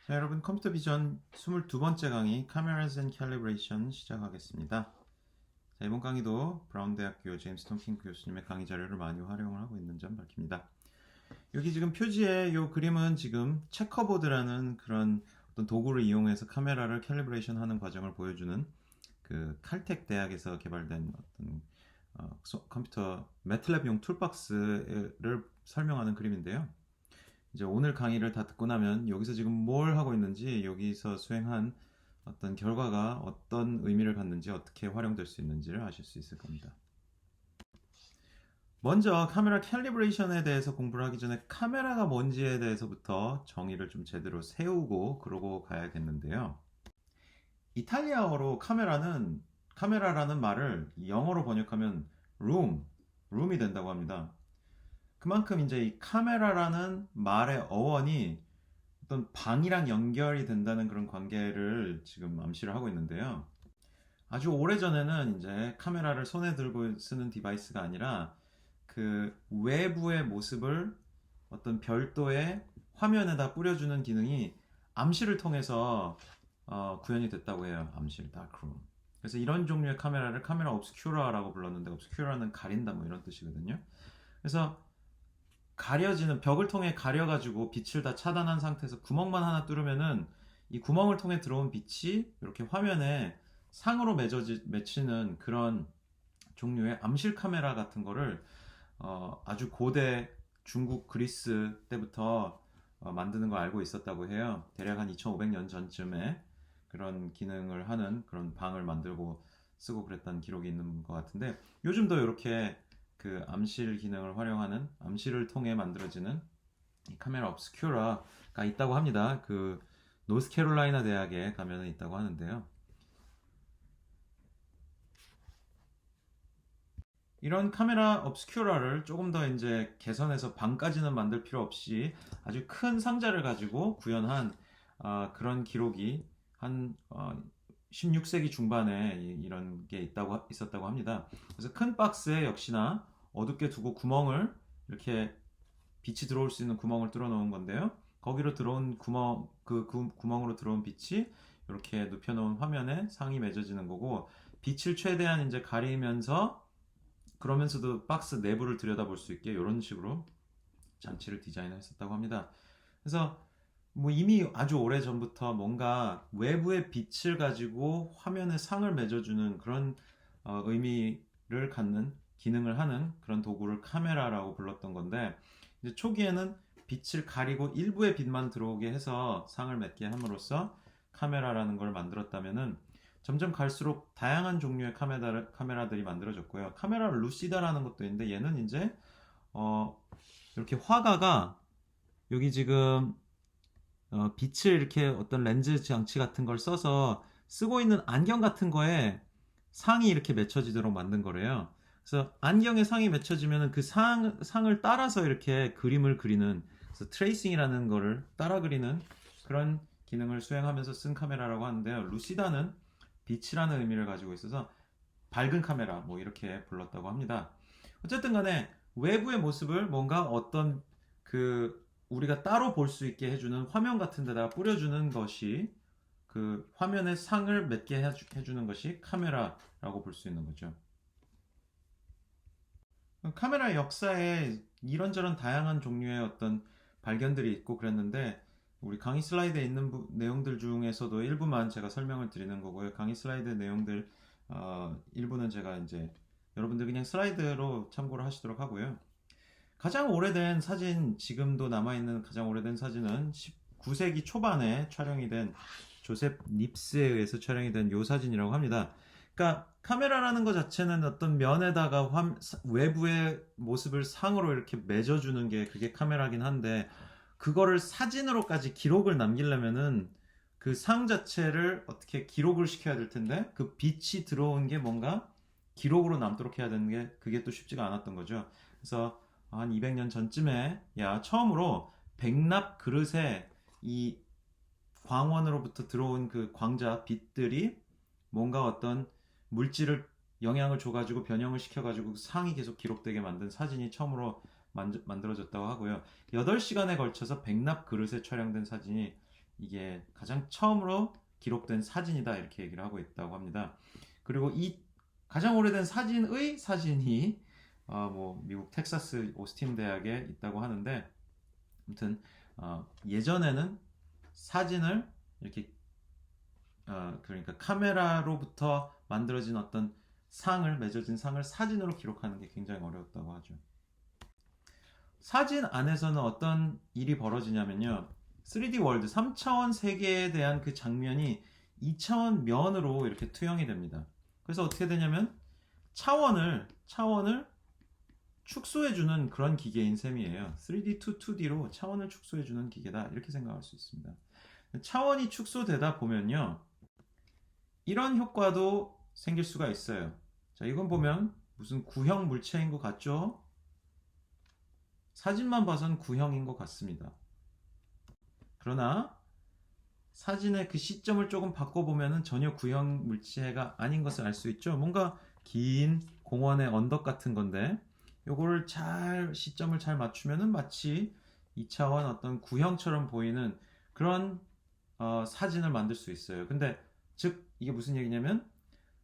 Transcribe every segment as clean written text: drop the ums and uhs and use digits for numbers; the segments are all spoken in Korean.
자, 여러분 컴퓨터 비전 22번째 강의 Cameras and Calibration 시작하겠습니다. 자, 이번 강의도 브라운 대학교 제임스 톰킹 교수님의 강의 자료를 많이 활용을 하고 있는 점 밝힙니다. 여기 지금 표지에 이 그림은 지금 체커보드라는 그런 어떤 도구를 이용해서 카메라를 캘리브레이션 하는 과정을 보여주는 그 칼텍 대학에서 개발된 어떤 컴퓨터 매틀랩용 툴박스를 설명하는 그림인데요. 이제 오늘 강의를 다 듣고 나면 여기서 지금 뭘 하고 있는지, 여기서 수행한 어떤 결과가 어떤 의미를 갖는지, 어떻게 활용될 수 있는지를 아실 수 있을 겁니다. 먼저 카메라 캘리브레이션에 대해서 공부를 하기 전에 카메라가 뭔지에 대해서부터 정의를 좀 제대로 세우고 그러고 가야겠는데요. 이탈리아어로 카메라라는 말을 영어로 번역하면 room이 된다고 합니다. 그만큼 이제 이 카메라라는 말의 어원이 어떤 방이랑 연결이 된다는 그런 관계를 지금 암시를 하고 있는데요. 아주 오래전에는 이제 카메라를 손에 들고 쓰는 디바이스가 아니라 그 외부의 모습을 어떤 별도의 화면에다 뿌려주는 기능이 암시를 통해서 구현이 됐다고 해요. 암실, 다크룸. 그래서 이런 종류의 카메라를 카메라 옵스큐라라고 불렀는데, 옵스큐라는 가린다 뭐 이런 뜻이거든요. 그래서 가려지는 벽을 통해 가려가지고 빛을 다 차단한 상태에서 구멍만 하나 뚫으면은 이 구멍을 통해 들어온 빛이 이렇게 화면에 상으로 맺히는 그런 종류의 암실 카메라 같은 거를 아주 고대 중국 그리스 때부터 만드는 걸 알고 있었다고 해요. 대략 한 2500년 전쯤에 그런 기능을 하는 그런 방을 만들고 쓰고 그랬다는 기록이 있는 것 같은데, 요즘도 이렇게 그 암실 기능을 활용하는, 암실을 통해 만들어지는 이 카메라 obscura가 있다고 합니다. 그 노스캐롤라이나 대학에 가면은 있다고 하는데요. 이런 카메라 obscura를 조금 더 이제 개선해서 방까지는 만들 필요 없이 아주 큰 상자를 가지고 구현한 그런 기록이 한 16세기 중반에 이런 게 있었다고 합니다. 그래서 큰 박스에 역시나 어둡게 두고 구멍을, 이렇게 빛이 들어올 수 있는 구멍을 뚫어 놓은 건데요. 거기로 들어온 구멍으로 들어온 빛이 이렇게 눕혀 놓은 화면에 상이 맺어지는 거고, 빛을 최대한 이제 가리면서 그러면서도 박스 내부를 들여다볼 수 있게 이런 식으로 장치를 디자인했었다고 합니다. 그래서 뭐 이미 아주 오래 전부터 뭔가 외부의 빛을 가지고 화면에 상을 맺어주는 그런 의미를 갖는 기능을 하는 그런 도구를 카메라라고 불렀던 건데, 이제 초기에는 빛을 가리고 일부의 빛만 들어오게 해서 상을 맺게 함으로써 카메라라는 걸 만들었다면은, 점점 갈수록 다양한 종류의 카메라들이 만들어졌고요. 카메라 루시다라는 것도 있는데, 얘는 이제 이렇게 화가가 여기 지금 빛을 이렇게 어떤 렌즈 장치 같은 걸 써서 쓰고 있는 안경 같은 거에 상이 이렇게 맺혀지도록 만든 거래요. 그래서 안경에 상이 맺혀지면 그 상을 따라서 이렇게 그림을 그리는, 그래서 트레이싱이라는 거를 따라 그리는 그런 기능을 수행하면서 쓴 카메라라고 하는데요. 루시다는 빛이라는 의미를 가지고 있어서 밝은 카메라 뭐 이렇게 불렀다고 합니다. 어쨌든 간에 외부의 모습을 뭔가 어떤 그 우리가 따로 볼 수 있게 해주는 화면 같은 데다가 뿌려주는 것이, 그 화면에 상을 맺게 해주는 것이 카메라라고 볼 수 있는 거죠. 카메라 역사에 이런저런 다양한 종류의 어떤 발견들이 있고 그랬는데, 우리 강의 슬라이드에 있는 내용들 중에서도 일부만 제가 설명을 드리는 거고요. 강의 슬라이드 내용들 일부는 제가 이제 여러분들 그냥 슬라이드로 참고를 하시도록 하고요. 가장 오래된 사진, 지금도 남아있는 가장 오래된 사진은 19세기 초반에 촬영이 된 조셉 닙스에 의해서 촬영이 된 이 사진이라고 합니다. 그러니까 카메라라는 것 자체는 어떤 면에다가 외부의 모습을 상으로 이렇게 맺어주는 게 그게 카메라긴 한데, 그거를 사진으로까지 기록을 남기려면은 그 상 자체를 어떻게 기록을 시켜야 될 텐데, 그 빛이 들어온 게 뭔가 기록으로 남도록 해야 되는 게 그게 또 쉽지가 않았던 거죠. 그래서 한 200년 전쯤에 처음으로 백납 그릇에 이 광원으로부터 들어온 그 광자 빛들이 뭔가 어떤 물질을 영향을 줘가지고 변형을 시켜가지고 상이 계속 기록되게 만든 사진이 처음으로 만들어졌다고 하고요. 8시간에 걸쳐서 백납 그릇에 촬영된 사진이 이게 가장 처음으로 기록된 사진이다 이렇게 얘기를 하고 있다고 합니다. 그리고 이 가장 오래된 사진의 사진이 뭐 미국 텍사스 오스틴 대학에 있다고 하는데, 아무튼 예전에는 사진을 이렇게 그러니까 카메라로부터 만들어진 어떤 상을, 맺어진 상을 사진으로 기록하는 게 굉장히 어려웠다고 하죠. 사진 안에서는 어떤 일이 벌어지냐면요, 3D 월드 3차원 세계에 대한 그 장면이 2차원 면으로 이렇게 투영이 됩니다. 그래서 어떻게 되냐면 차원을 축소해주는 그런 기계인 셈이에요. 3D to 2D로 차원을 축소해주는 기계다 이렇게 생각할 수 있습니다. 차원이 축소되다 보면요, 이런 효과도 생길 수가 있어요. 자, 이건 보면 무슨 구형 물체인 것 같죠? 사진만 봐선 구형인 것 같습니다. 그러나 사진의 그 시점을 조금 바꿔보면 전혀 구형 물체가 아닌 것을 알 수 있죠. 뭔가 긴 공원의 언덕 같은 건데, 요거를 시점을 잘 맞추면 마치 2차원 어떤 구형처럼 보이는 그런 사진을 만들 수 있어요. 근데 즉 이게 무슨 얘기냐면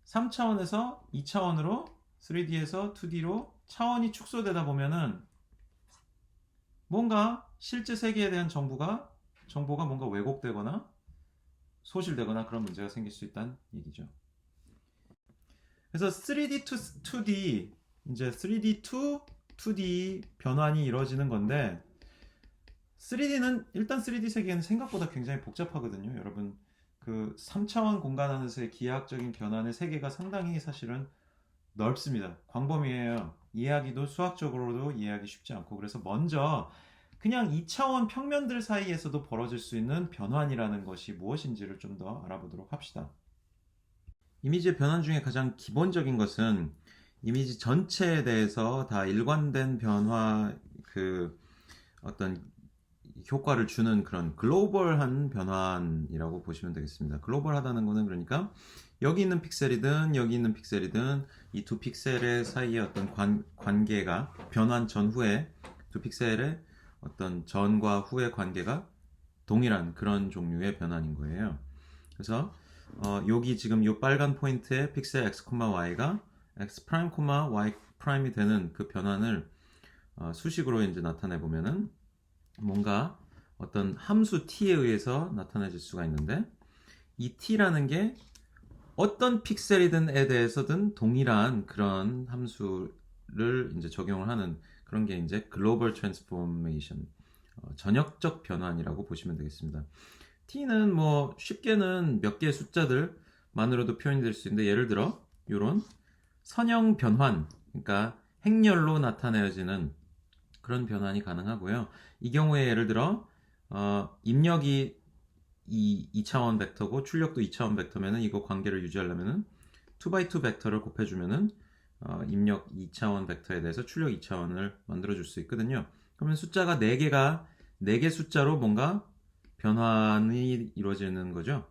3차원에서 2차원으로, 3D에서 2D로 차원이 축소되다 보면은 뭔가 실제 세계에 대한 정보가 뭔가 왜곡되거나 소실되거나 그런 문제가 생길 수 있다는 얘기죠. 그래서 3D to 2D, 이제 3D to 2D 변환이 이루어지는 건데, 3D는 일단 3D 세계는 생각보다 굉장히 복잡하거든요. 여러분, 그 3차원 공간 안에서의 기하학적인 변환의 세계가 상당히 사실은 넓습니다. 광범위해요. 이해하기도 수학적으로도 이해하기 쉽지 않고, 그래서 먼저 그냥 2차원 평면들 사이에서도 벌어질 수 있는 변환이라는 것이 무엇인지를 좀 더 알아보도록 합시다. 이미지의 변환 중에 가장 기본적인 것은 이미지 전체에 대해서 다 일관된 변화, 그 어떤 효과를 주는 그런 글로벌한 변환이라고 보시면 되겠습니다. 글로벌하다는 것은 그러니까 여기 있는 픽셀이든 여기 있는 픽셀이든 이 두 픽셀의 사이의 어떤 관계가, 변환 전후에 두 pik셀의 어떤 전과 후의 관계가 동일한 그런 종류의 변환인 거예요. 그래서 여기 지금 이 빨간 포인트의 픽셀 x, y가 x 프라임, y 프라임이 되는 그 변환을 수식으로 이제 나타내 보면은 뭔가 어떤 함수 t에 의해서 나타내질 수가 있는데, 이 t라는 게 어떤 픽셀이든에 대해서든 동일한 그런 함수를 이제 적용을 하는 그런 게 이제 글로벌 트랜스포메이션, 전역적 변환이라고 보시면 되겠습니다. t는 뭐 쉽게는 몇 개의 숫자들만으로도 표현이 될 수 있는데, 예를 들어 이런 선형 변환, 그러니까 행렬로 나타내어지는 그런 변환이 가능하고요. 이 경우에 예를 들어 입력이 2차원 벡터고 출력도 2차원 벡터면은 이거 관계를 유지하려면은 2x2 벡터를 곱해주면은 입력 2차원 벡터에 대해서 출력 2차원을 만들어줄 수 있거든요. 그러면 숫자가 4개 숫자로 뭔가 변환이 이루어지는 거죠.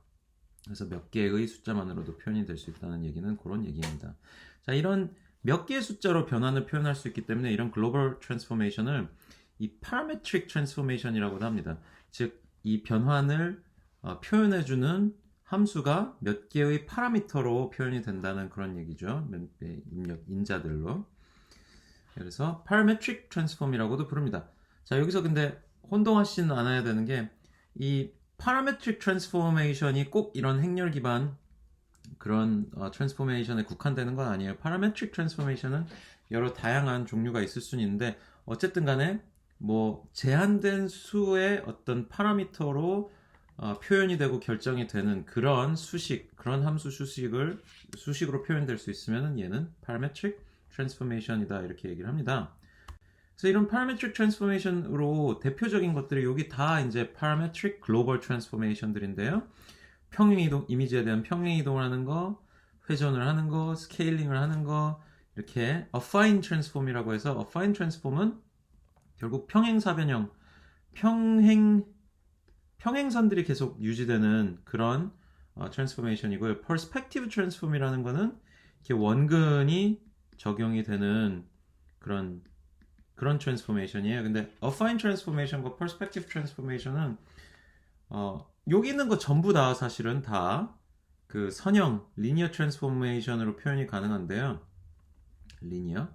그래서 몇 개의 숫자만으로도 표현이 될 수 있다는 얘기는 그런 얘기입니다. 자, 이런 몇 개의 숫자로 변환을 표현할 수 있기 때문에 이런 글로벌 트랜스포메이션을 이 파라메트릭 트랜스포메이션이라고도 합니다. 즉, 이 변환을 표현해주는 함수가 몇 개의 파라미터로 표현이 된다는 그런 얘기죠. 입력 인자들로. 그래서 parametric transform이라고도 부릅니다. 자, 여기서 근데 혼동하시지는 않아야 되는 게, 이 parametric transformation이 꼭 이런 행렬 기반 그런 트랜스포메이션에 국한되는 건 아니에요. parametric transformation은 여러 다양한 종류가 있을 수는 있는데, 어쨌든 간에 뭐 제한된 수의 어떤 파라미터로 표현이 되고 결정이 되는 그런 수식, 그런 함수 수식으로 표현될 수 있으면 얘는 parametric transformation이다 이렇게 얘기를 합니다. 그래서 이런 parametric transformation으로 대표적인 것들이 여기 다 이제 parametric global transformation들인데요. 평행이동, 이미지에 대한 평행이동을 하는 거, 회전을 하는 거, 스케일링을 하는 거, 이렇게 affine transform이라고 해서, affine transform은 결국 평행사변형, 평행선들이 계속 유지되는 그런 트랜스포메이션이고요. perspective transform이라는 거는 이렇게 원근이 적용이 되는 그런 트랜스포메이션이에요. 근데 affine transformation과 perspective transformation은 여기 있는 거 전부 다 사실은 다 그 선형 리니어 트랜스포메이션으로 표현이 가능한데요. 리니어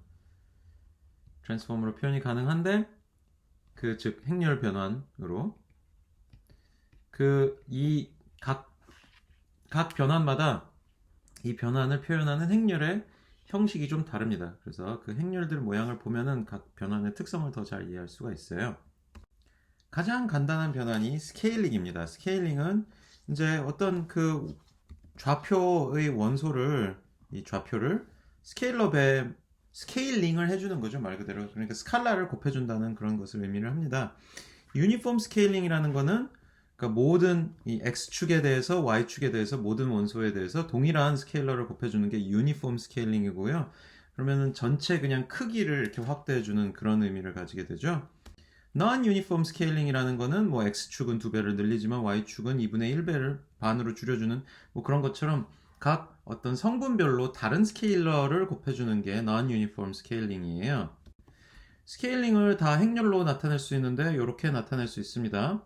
트랜스폼으로 표현이 가능한데 그 즉 행렬 변환으로 그 이 각 변환마다 이 변환을 표현하는 행렬의 형식이 좀 다릅니다. 그래서 그 행렬들 모양을 보면은 각 변환의 특성을 더 잘 이해할 수가 있어요. 가장 간단한 변환이 스케일링입니다. 스케일링은 이제 어떤 그 좌표의 원소를 이 좌표를 스케일러배 스케일링을 해주는 거죠, 말 그대로. 그러니까 스칼라를 곱해준다는 그런 것을 의미를 합니다. 유니폼 스케일링이라는 거는 그러니까 모든 이 x축에 대해서 y축에 대해서 모든 원소에 대해서 동일한 스케일러를 곱해주는 게 유니폼 스케일링이고요. 그러면은 전체 그냥 크기를 이렇게 확대해주는 그런 의미를 가지게 되죠. non-uniform scaling이라는 거는 뭐 x축은 2배를 늘리지만 y축은 2분의 1배를 반으로 줄여주는 뭐 그런 것처럼 각 어떤 성분별로 다른 스케일러를 곱해주는 게 non-uniform scaling이에요. 스케일링을 다 행렬로 나타낼 수 있는데 이렇게 나타낼 수 있습니다.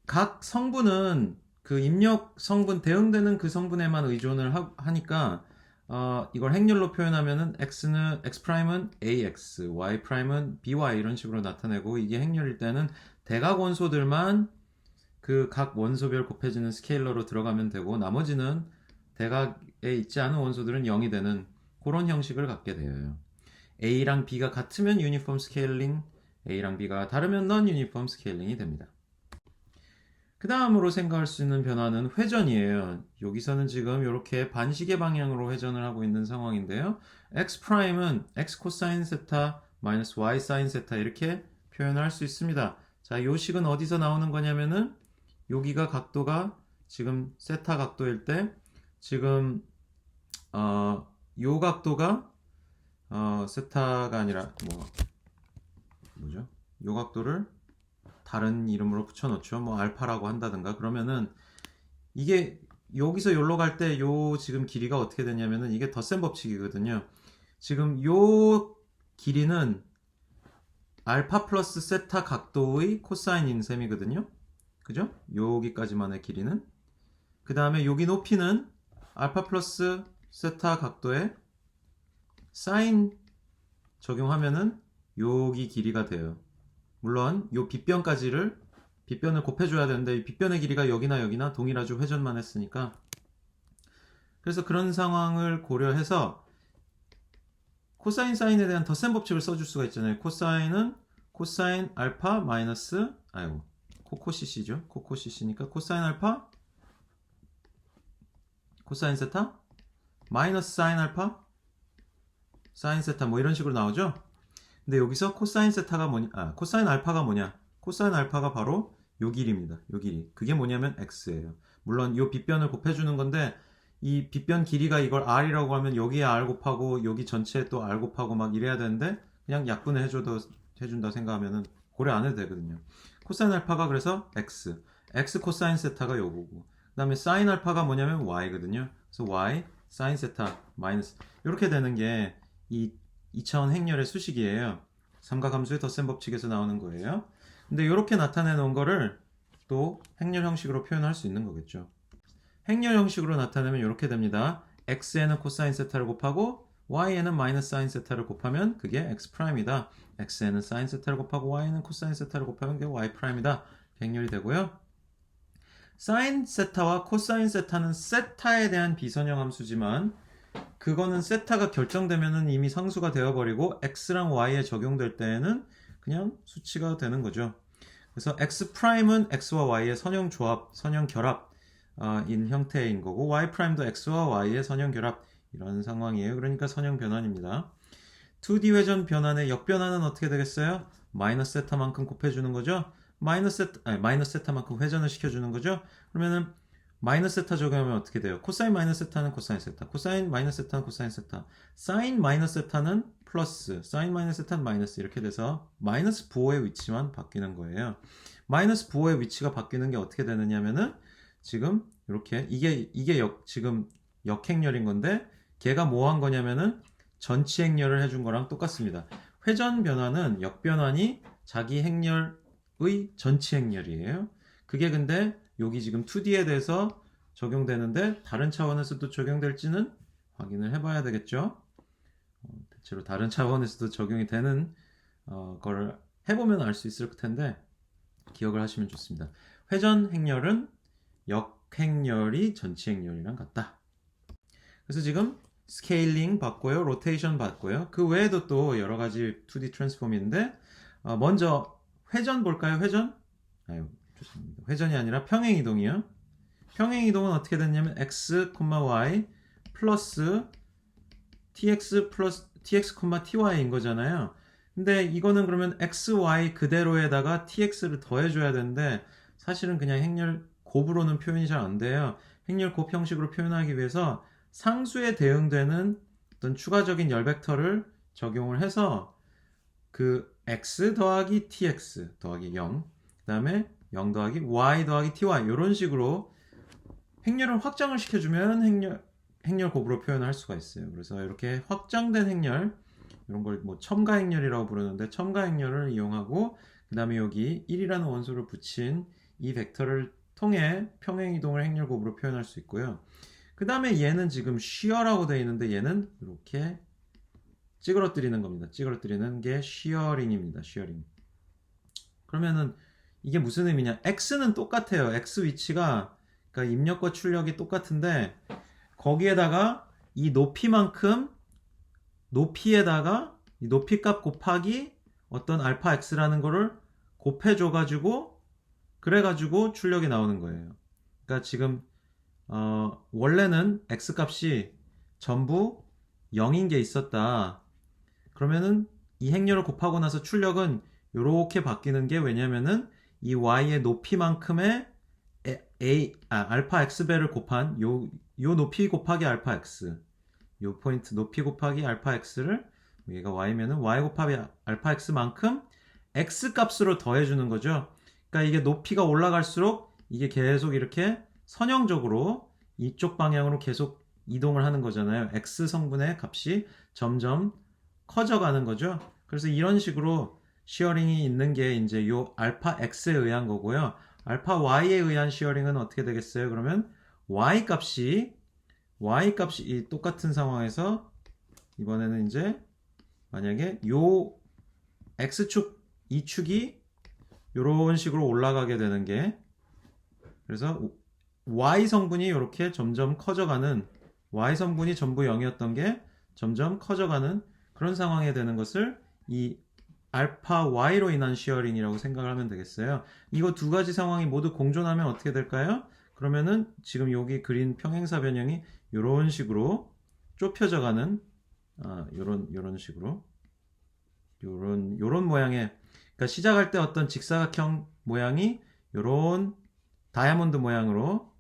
각 성분은 그 입력 성분 대응되는 그 성분에만 의존을 하니까 이걸 행렬로 표현하면은 x는 x'은 ax, y'은 by 이런 식으로 나타내고 이게 행렬일 때는 대각 원소들만 그 각 원소별 곱해지는 스케일러로 들어가면 되고 나머지는 대각에 있지 않은 원소들은 0이 되는 그런 형식을 갖게 돼요. a랑 b가 같으면 유니폼 스케일링, a랑 b가 다르면 non 유니폼 스케일링이 됩니다. 그 다음으로 생각할 수 있는 변화는 회전이에요. 여기서는 지금 이렇게 반시계 방향으로 회전을 하고 있는 상황인데요. x'은 x 코사인 세타 마이너스 y 사인 세타 이렇게 표현할 수 있습니다. 자, 이 식은 어디서 나오는 거냐면은 여기가 각도가 지금 세타 각도일 때 지금 요 각도가 세타가 아니라 뭐죠? 요 각도를 다른 이름으로 붙여놓죠. 뭐 알파라고 한다든가 그러면은 이게 여기서 여기로 갈 때 요 지금 길이가 어떻게 되냐면은 이게 덧셈 법칙이거든요. 지금 요 길이는 알파 플러스 세타 각도의 코사인인 셈이거든요. 그죠? 여기까지만의 길이는. 그 다음에 여기 높이는 알파 플러스 세타 각도에 사인 적용하면은 여기 길이가 돼요. 물론 요 빗변을 곱해줘야 되는데 이 빗변의 길이가 여기나 동일하죠. 회전만 했으니까. 그래서 그런 상황을 고려해서 코사인 사인에 대한 덧셈 법칙을 써줄 수가 있잖아요. 코사인은 코사인 알파 마이너스 코코시시죠. 코코시시니까 코사인 알파 코사인 세타 마이너스 사인 알파 사인 세타 뭐 이런 식으로 나오죠. 근데 여기서 코사인 세타가 코사인 알파가 뭐냐? 코사인 알파가 바로 요 길이입니다. 요 길이. 그게 뭐냐면 x예요. 물론 요 빗변을 곱해주는 건데 이 빗변 길이가 이걸 r이라고 하면 여기에 r 곱하고 여기 전체에 또 r 곱하고 막 이래야 되는데 그냥 약분을 해준다 생각하면은 고려 안 해도 되거든요. 코사인 알파가 그래서 x 코사인 세타가 요거고 그 다음에 사인 알파가 뭐냐면 y거든요. 그래서 y 사인 세타 마이너스 이렇게 되는 게 이 2차원 행렬의 수식이에요. 삼각함수의 덧셈 법칙에서 나오는 거예요. 근데 이렇게 나타내 놓은 거를 또 행렬 형식으로 표현할 수 있는 거겠죠. 행렬 형식으로 나타내면 이렇게 됩니다. x에는 코사인 세타를 곱하고 y에는 마이너스 사인 세타를 곱하면 그게 x'이다. x에는 사인 세타를 곱하고 y에는 코사인 세타를 곱하면 그게 y'이다. 행렬이 되고요. 사인 세타와 코사인 세타는 세타에 대한 비선형 함수지만 그거는 세타가 결정되면은 이미 상수가 되어버리고 x랑 y에 적용될 때에는 그냥 수치가 되는 거죠. 그래서 x'은 x와 y의 선형 조합, 선형 결합인 형태인 거고 y'도 x와 y의 선형 결합 이런 상황이에요. 그러니까 선형 변환입니다. 2D 회전 변환의 역변환은 어떻게 되겠어요? 마이너스 세타만큼 곱해주는 거죠. 마이너스 세타만큼 회전을 시켜주는 거죠. 그러면은 마이너스 세타 적용하면 어떻게 돼요? 코사인 마이너스 세타는 코사인 세타, 코사인 마이너스 세타는 코사인 세타, 사인 마이너스 세타는 플러스, 사인 마이너스 세타는 마이너스 이렇게 돼서 마이너스 부호의 위치만 바뀌는 거예요. 마이너스 부호의 위치가 바뀌는 게 어떻게 되느냐면은 지금 이렇게 이게 지금 역행렬인 건데 걔가 뭐 한 거냐면은 전치 행렬을 해준 거랑 똑같습니다. 회전 변환은 역변환이 자기 행렬의 전치 행렬이에요. 그게 근데 여기 지금 2D에 대해서 적용되는데 다른 차원에서도 적용될지는 확인을 해봐야 되겠죠. 대체로 다른 차원에서도 적용이 되는 거를 해보면 알 수 있을 텐데 기억을 하시면 좋습니다. 회전 행렬은 역행렬이 전치 행렬이랑 같다. 그래서 지금 스케일링 봤고요, 로테이션 봤고요. 그 외에도 또 여러 가지 2D 트랜스폼인데 먼저 회전 볼까요? 회전? 아유, 죄송합니다. 회전이 아니라 평행 이동이요. 평행 이동은 어떻게 됐냐면 x, y 플러스 tx 플러스 tx, ty인 거잖아요. 근데 이거는 그러면 x, y 그대로에다가 tx를 더해줘야 되는데 사실은 그냥 행렬 곱으로는 표현이 잘 안 돼요. 행렬 곱 형식으로 표현하기 위해서 상수에 대응되는 어떤 추가적인 열 벡터를 적용을 해서 그 x 더하기 tx 더하기 0, 그 다음에 0 더하기 y 더하기 ty 이런 식으로 행렬을 확장을 시켜주면 행렬 곱으로 표현할 수가 있어요. 그래서 이렇게 확장된 행렬, 이런 걸 뭐 첨가 행렬이라고 부르는데 첨가 행렬을 이용하고 그 다음에 여기 1이라는 원소를 붙인 이 벡터를 통해 평행 이동을 행렬 곱으로 표현할 수 있고요. 그 다음에 얘는 지금 shear라고 되어 있는데 얘는 이렇게 찌그러뜨리는 겁니다. 찌그러뜨리는 게 shearing입니다. shearing. 그러면은 이게 무슨 의미냐? x는 똑같아요. x 위치가 그러니까 입력과 출력이 똑같은데 거기에다가 이 높이만큼 높이에다가 이 높이 값 곱하기 어떤 알파 x라는 거를 곱해줘가지고 그래가지고 출력이 나오는 거예요. 그러니까 지금 원래는 x 값이 전부 0인 게 있었다. 그러면은 이 행렬을 곱하고 나서 출력은 이렇게 바뀌는 게 왜냐면은 이 y의 높이만큼의 알파 x배를 곱한 요 높이 곱하기 알파 x 요 포인트 높이 곱하기 알파 x를 얘가 y면은 y 곱하기 알파 x만큼 x 값으로 더해주는 거죠. 그러니까 이게 높이가 올라갈수록 이게 계속 이렇게 선형적으로 이쪽 방향으로 계속 이동을 하는 거잖아요. x 성분의 값이 점점 커져가는 거죠. 그래서 이런 식으로 시어링이 있는 게 이제 요 알파 x에 의한 거고요. 알파 y에 의한 시어링은 어떻게 되겠어요? 그러면 y 값이 이 똑같은 상황에서 이번에는 이제 만약에 요 x축 이 축이 이런 식으로 올라가게 되는 게 그래서 y 성분이 이렇게 점점 커져가는 y 성분이 전부 0이었던 게 점점 커져가는 그런 상황이 되는 것을 이 알파 y로 인한 시어링이라고 생각을 하면 되겠어요. 이거 두 가지 상황이 모두 공존하면 어떻게 될까요? 그러면은 지금 여기 그린 평행사 변형이 이런 식으로 좁혀져 가는 요런 식으로 요런 모양의 그러니까 시작할 때 어떤 직사각형 모양이 요런 다이아몬드 모양으로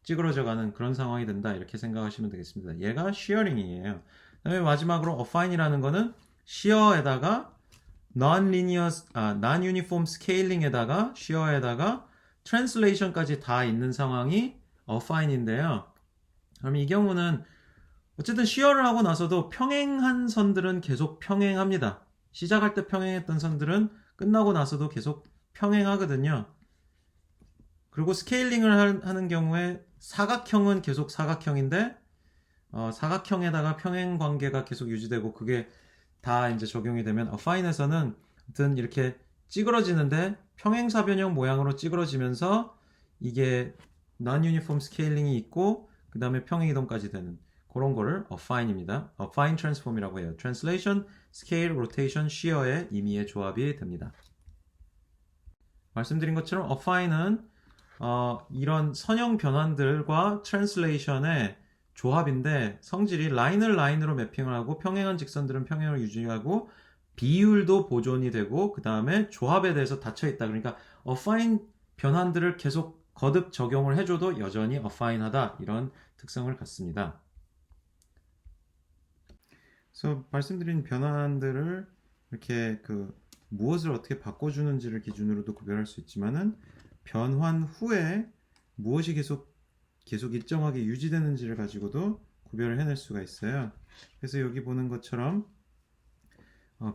찌그러져 가는 그런 상황이 된다 이렇게 생각하시면 되겠습니다. 얘가 shearing이에요. 그다음에 마지막으로 affine이라는 거는 shear에다가 non-uniform scaling에다가 shear에다가 translation까지 다 있는 상황이 affine인데요. 그럼 이 경우는 어쨌든 shear를 하고 나서도 평행한 선들은 계속 평행합니다. 시작할 때 평행했던 선들은 끝나고 나서도 계속 평행하거든요. 그리고 스케일링을 하는 경우에 사각형은 계속 사각형인데 사각형에다가 평행 관계가 계속 유지되고 그게 다 이제 적용이 되면 affine에서는 아무튼 이렇게 찌그러지는데 평행사 변형 모양으로 찌그러지면서 이게 non-uniform scaling이 있고 그 다음에 평행 이동까지 되는 그런 거를 affine입니다. affine transform이라고 해요. translation, scale, rotation, shear의 임의의 조합이 됩니다. 말씀드린 것처럼 affine은 이런 선형 변환들과 translation의 조합인데 성질이 라인을 라인으로 매핑을 하고 평행한 직선들은 평행을 유지하고 비율도 보존이 되고 그 다음에 조합에 대해서 닫혀있다. 그러니까 affine 변환들을 계속 거듭 적용을 해줘도 여전히 affine하다 이런 특성을 갖습니다. 그래서 말씀드린 변환들을 이렇게 무엇을 어떻게 바꿔주는지를 기준으로도 구별할 수 있지만은 변환 후에 무엇이 계속 일정하게 유지되는지를 가지고도 구별을 해낼 수가 있어요. 그래서 여기 보는 것처럼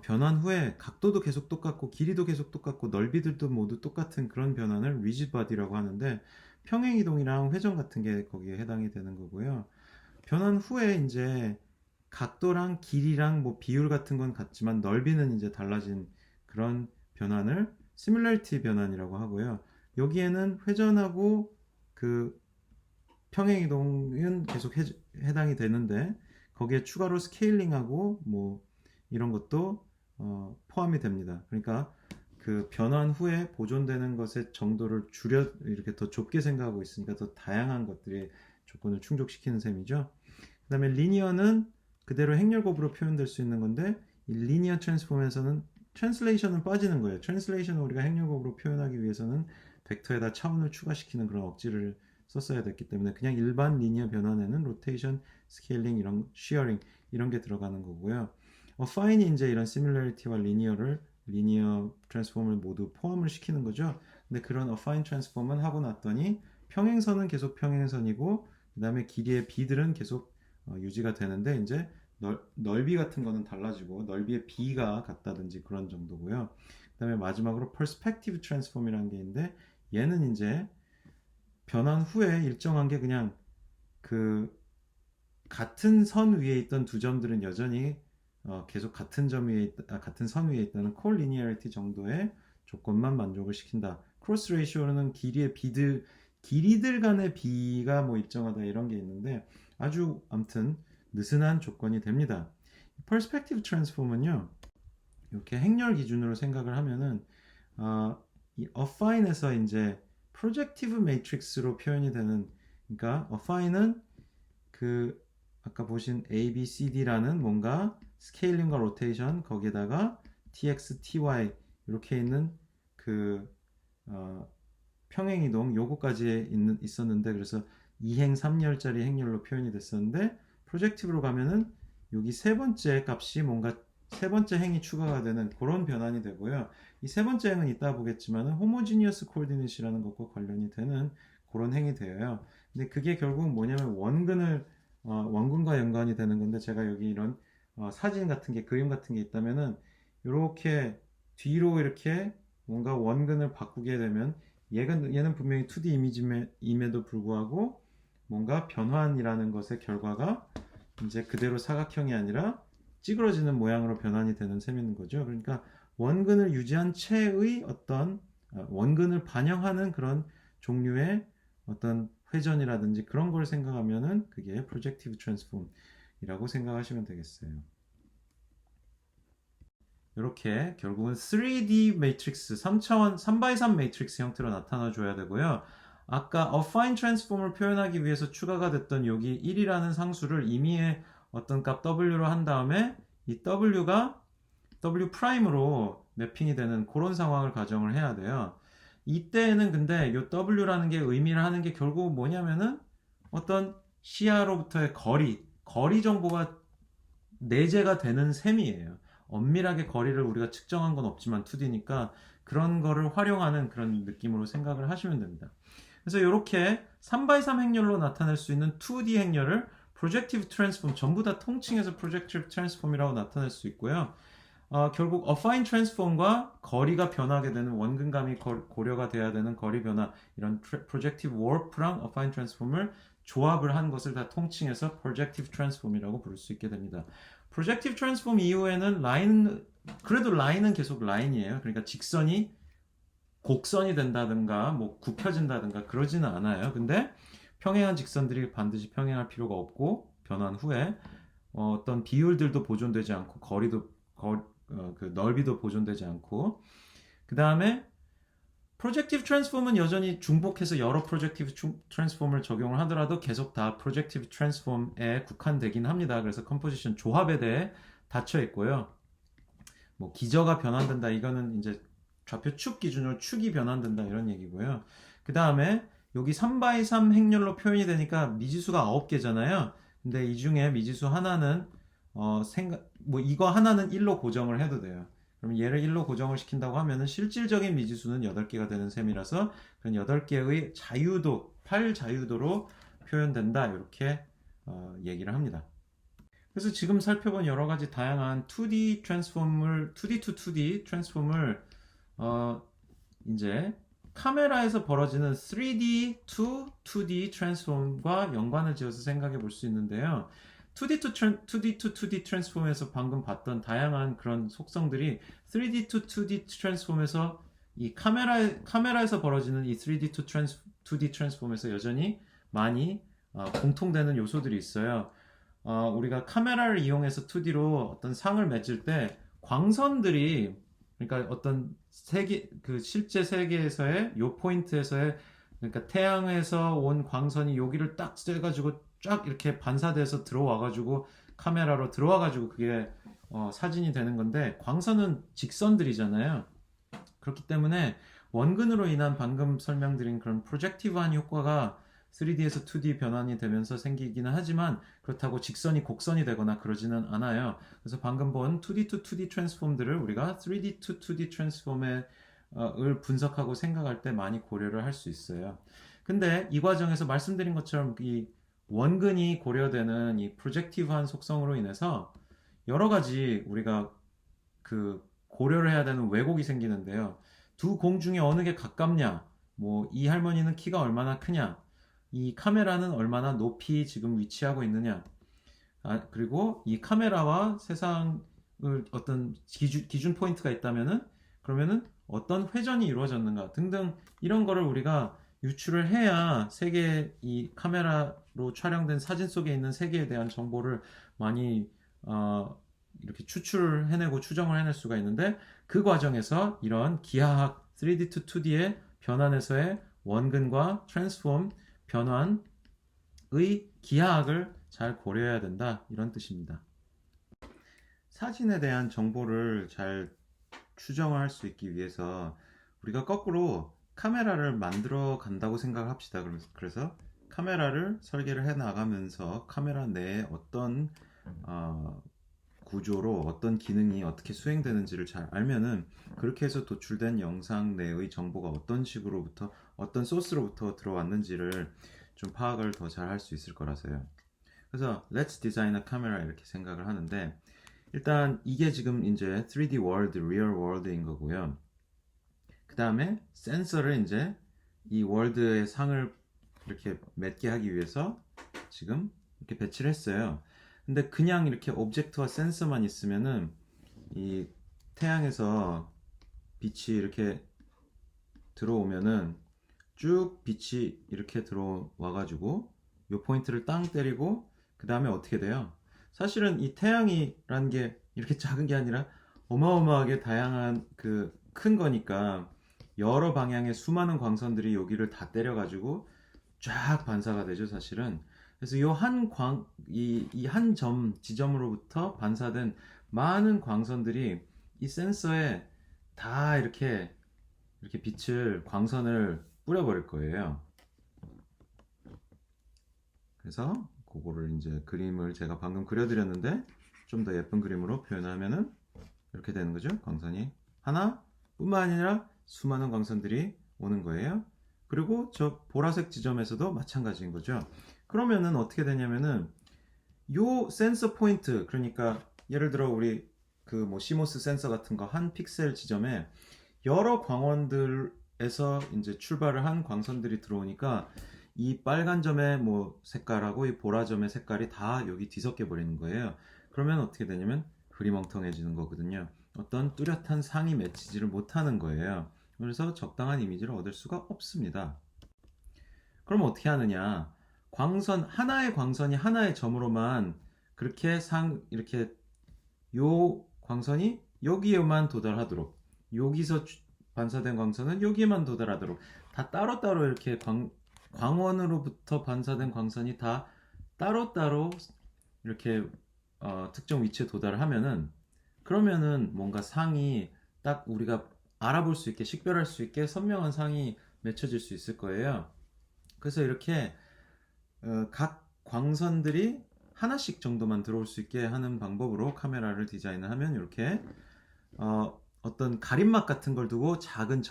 변환 후에 각도도 계속 똑같고 길이도 계속 똑같고 넓이들도 모두 똑같은 그런 변환을 rigid body라고 하는데 평행이동이랑 회전 같은 게 거기에 해당이 되는 거고요. 변환 후에 이제 각도랑 길이랑 뭐 비율 같은 건 같지만 넓이는 이제 달라진 그런 변환을 similarity 변환이라고 하고요. 여기에는 회전하고 그 평행이동은 계속 해당이 되는데 거기에 추가로 스케일링하고 뭐 이런 것도 포함이 됩니다. 그러니까 그 변환 후에 보존되는 것의 정도를 줄여 이렇게 더 좁게 생각하고 있으니까 더 다양한 것들이 조건을 충족시키는 셈이죠. 그 다음에 리니어는 그대로 행렬곱으로 표현될 수 있는 건데 이 리니어 트랜스폼에서는 트랜슬레이션은 빠지는 거예요. 트랜슬레이션을 우리가 행렬곱으로 표현하기 위해서는 벡터에다 차원을 추가시키는 그런 억지를 썼어야 됐기 때문에 그냥 일반 리니어 변환에는 로테이션, 스케일링, 이런 쉬어링 이런 게 들어가는 거고요. 어파인이 이제 이런 시뮬러리티와 리니어 트랜스폼을 모두 포함을 시키는 거죠. 근데 그런 어파인 트랜스폼은 하고 났더니 평행선은 계속 평행선이고 그 다음에 길이의 b들은 계속 유지가 되는데 이제 넓이 같은 거는 달라지고 넓이의 b가 같다든지 그런 정도고요. 그 다음에 마지막으로 perspective transform이라는 게 있는데 얘는 이제 변환 후에 일정한 게 그냥 그 같은 선 위에 있던 두 점들은 여전히 계속 같은 같은 선 위에 있다는 콜리니어리티 정도의 조건만 만족을 시킨다. 크로스 레이쇼는 길이들 간의 비가 뭐 일정하다 이런 게 있는데 아주 아무튼 느슨한 조건이 됩니다. 퍼스펙티브 트랜스폼은요. 이렇게 행렬 기준으로 생각을 하면은 이 어파인에서 이제 프로젝티브 매트릭스로 표현이 되는 그러니까 어파인은 그 아까 보신 A, B, C, D라는 뭔가 스케일링과 로테이션 거기에다가 TX, TY 이렇게 있는 그 평행이동 요거까지 있었는데 그래서 2행 3열짜리 행렬로 표현이 됐었는데 프로젝티브로 가면은 여기 세 번째 값이 뭔가 세 번째 행이 추가가 되는 그런 변환이 되고요. 이 세 번째 행은 이따 보겠지만 호모지니어스 코디네이트라는 것과 관련이 되는 그런 행이 되어요. 근데 그게 결국 뭐냐면 원근과 연관이 되는 건데 제가 여기 이런 사진 같은 게 그림 같은 게 있다면은 이렇게 뒤로 이렇게 뭔가 원근을 바꾸게 되면 얘는 분명히 2D 이미지임에도 불구하고 뭔가 변환이라는 것의 결과가 이제 그대로 사각형이 아니라 찌그러지는 모양으로 변환이 되는 셈인 거죠. 그러니까 원근을 유지한 채의 어떤 원근을 반영하는 그런 종류의 어떤 회전이라든지 그런 걸 생각하면은 그게 프로젝티브 트랜스폼이라고 생각하시면 되겠어요. 이렇게 결국은 3D 매트릭스 3차원 3x3 매트릭스 형태로 나타나 줘야 되고요. 아까 affine transform을 표현하기 위해서 추가가 됐던 여기 1이라는 상수를 임의의 어떤 값 w로 한 다음에 이 w가 w 프라임으로 매핑이 되는 그런 상황을 가정을 해야 돼요. 이때에는 근데 이 w라는 게 의미를 하는 게 결국 뭐냐면은 어떤 시야로부터의 거리 정보가 내재가 되는 셈이에요. 엄밀하게 거리를 우리가 측정한 건 없지만 2D니까 그런 거를 활용하는 그런 느낌으로 생각을 하시면 됩니다. 그래서 이렇게 3x3 행렬로 나타낼 수 있는 2D 행렬을 프로젝티브 트랜스폼 전부 다 통칭해서 프로젝티브 트랜스폼이라고 나타낼 수 있고요. 결국 affine transform과 거리가 변하게 되는 원근감이 고려가 돼야 되는 거리 변화 이런 projective warp랑 affine transform을 조합을 한 것을 다 통칭해서 projective transform이라고 부를 수 있게 됩니다. projective transform 이후에는 그래도 라인은 계속 라인이에요. 그러니까 직선이 곡선이 된다든가 뭐 굽혀진다든가 그러지는 않아요. 근데 평행한 직선들이 반드시 평행할 필요가 없고 변환 후에 어떤 비율들도 보존되지 않고 그 넓이도 보존되지 않고 그 다음에 프로젝티브 트랜스폼은 여전히 중복해서 여러 프로젝티브 트랜스폼을 적용을 하더라도 계속 다 프로젝티브 트랜스폼에 국한되긴 합니다. 그래서 컴포지션 조합에 대해 닫혀 있고요. 뭐 기저가 변환된다 이거는 이제 좌표 축 기준으로 축이 변환된다 이런 얘기고요. 그 다음에 여기 3x3 행렬로 표현이 되니까 미지수가 9개잖아요. 근데 이 중에 미지수 하나는 이거 하나는 1로 고정을 해도 돼요. 그럼 얘를 1로 고정을 시킨다고 하면은 실질적인 미지수는 8개가 되는 셈이라서 그런 8개의 팔 자유도로 표현된다 이렇게 얘기를 합니다. 그래서 지금 살펴본 여러 가지 다양한 2D 트랜스폼을 2D to 2D 트랜스폼을 이제 카메라에서 벌어지는 3D to 2D 트랜스폼과 연관을 지어서 생각해 볼 수 있는데요. 2D to 2D 트랜스폼에서 방금 봤던 다양한 그런 속성들이 3D to 2D 트랜스폼에서 이 카메라에서 벌어지는 이 3D to 2D 트랜스폼에서 여전히 많이 공통되는 요소들이 있어요. 우리가 카메라를 이용해서 2D로 어떤 상을 맺을 때 광선들이 그러니까 어떤 세계 그 실제 세계에서의 요 포인트에서의 그러니까 태양에서 온 광선이 여기를 딱 쐬가지고 쫙 이렇게 반사돼서 들어와가지고 카메라로 들어와가지고 그게 사진이 되는 건데 광선은 직선들이잖아요. 그렇기 때문에 원근으로 인한 방금 설명드린 그런 프로젝티브한 효과가 3D에서 2D 변환이 되면서 생기기는 하지만 그렇다고 직선이 곡선이 되거나 그러지는 않아요. 그래서 방금 본 2D to 2D 트랜스폼들을 우리가 3D to 2D 트랜스폼을 분석하고 생각할 때 많이 고려를 할 수 있어요. 근데 이 과정에서 말씀드린 것처럼 이 원근이 고려되는 이 프로젝티브한 속성으로 인해서 여러 가지 우리가 그 고려를 해야 되는 왜곡이 생기는데요. 두 공 중에 어느 게 가깝냐? 뭐 이 할머니는 키가 얼마나 크냐? 이 카메라는 얼마나 높이 지금 위치하고 있느냐? 그리고 이 카메라와 세상을 어떤 기준 포인트가 있다면은 그러면은 어떤 회전이 이루어졌는가 등등 이런 거를 우리가 유출을 해야 세계 이 카메라로 촬영된 사진 속에 있는 세계에 대한 정보를 많이 이렇게 추출을 해내고 추정을 해낼 수가 있는데 그 과정에서 이런 기하학 3D to 2D의 변환에서의 원근과 트랜스폼 변환의 기하학을 잘 고려해야 된다 이런 뜻입니다. 사진에 대한 정보를 잘 추정을 할 수 있기 위해서 우리가 거꾸로 카메라를 만들어 간다고 생각을 합시다. 그래서 카메라를 설계를 해 나가면서 카메라 내에 어떤 구조로 어떤 기능이 어떻게 수행되는지를 잘 알면은 그렇게 해서 도출된 영상 내의 정보가 어떤 식으로부터 어떤 소스로부터 들어왔는지를 좀 파악을 더 잘 할 수 있을 거라서요. 그래서 Let's design a camera 이렇게 생각을 하는데 일단 이게 지금 이제 3D world, real world인 거고요. 그 다음에 센서를 이제 이 월드의 상을 이렇게 맺게 하기 위해서 지금 이렇게 배치를 했어요. 근데 그냥 이렇게 오브젝트와 센서만 있으면은 이 태양에서 빛이 이렇게 들어오면은 쭉 빛이 이렇게 들어와가지고 요 포인트를 땅 때리고 그 다음에 어떻게 돼요? 사실은 이 태양이라는 게 이렇게 작은 게 아니라 어마어마하게 다양한 그 큰 거니까 여러 방향의 수많은 광선들이 여기를 다 때려가지고 쫙 반사가 되죠, 사실은. 그래서 이 한 지점으로부터 반사된 많은 광선들이 이 센서에 다 이렇게 광선을 뿌려버릴 거예요. 그래서 그거를 이제 그림을 제가 방금 그려드렸는데 좀 더 예쁜 그림으로 표현하면은 이렇게 되는 거죠. 광선이 하나뿐만 아니라 수많은 광선들이 오는 거예요. 그리고 저 보라색 지점에서도 마찬가지인 거죠. 그러면은 어떻게 되냐면은 요 센서 포인트, 그러니까 예를 들어 우리 그 뭐 시모스 센서 같은 거 한 픽셀 지점에 여러 광원들에서 이제 출발을 한 광선들이 들어오니까 이 빨간 점의 뭐 색깔하고 이 보라 점의 색깔이 다 여기 뒤섞여 버리는 거예요. 그러면 어떻게 되냐면 흐리멍텅해지는 거거든요. 어떤 뚜렷한 상이 맺히지를 못하는 거예요. 그래서 적당한 이미지를 얻을 수가 없습니다. 그럼 어떻게 하느냐? 하나의 광선이 하나의 점으로만 그렇게 이렇게 요 광선이 여기에만 도달하도록, 여기서 반사된 광선은 여기에만 도달하도록 다 따로따로 이렇게 광원으로부터 반사된 광선이 다 따로따로 이렇게 특정 위치에 도달을 하면은 그러면은 뭔가 상이 딱 우리가 알아볼 수 있게 식별할 수 있게 선명한 상이 맺혀질 수 있을 거예요. 그래서 이렇게 각 광선들이 하나씩 정도만 들어올 수 있게 하는 방법으로 카메라를 디자인을 하면 이렇게 어떤 가림막 같은 걸 두고 작은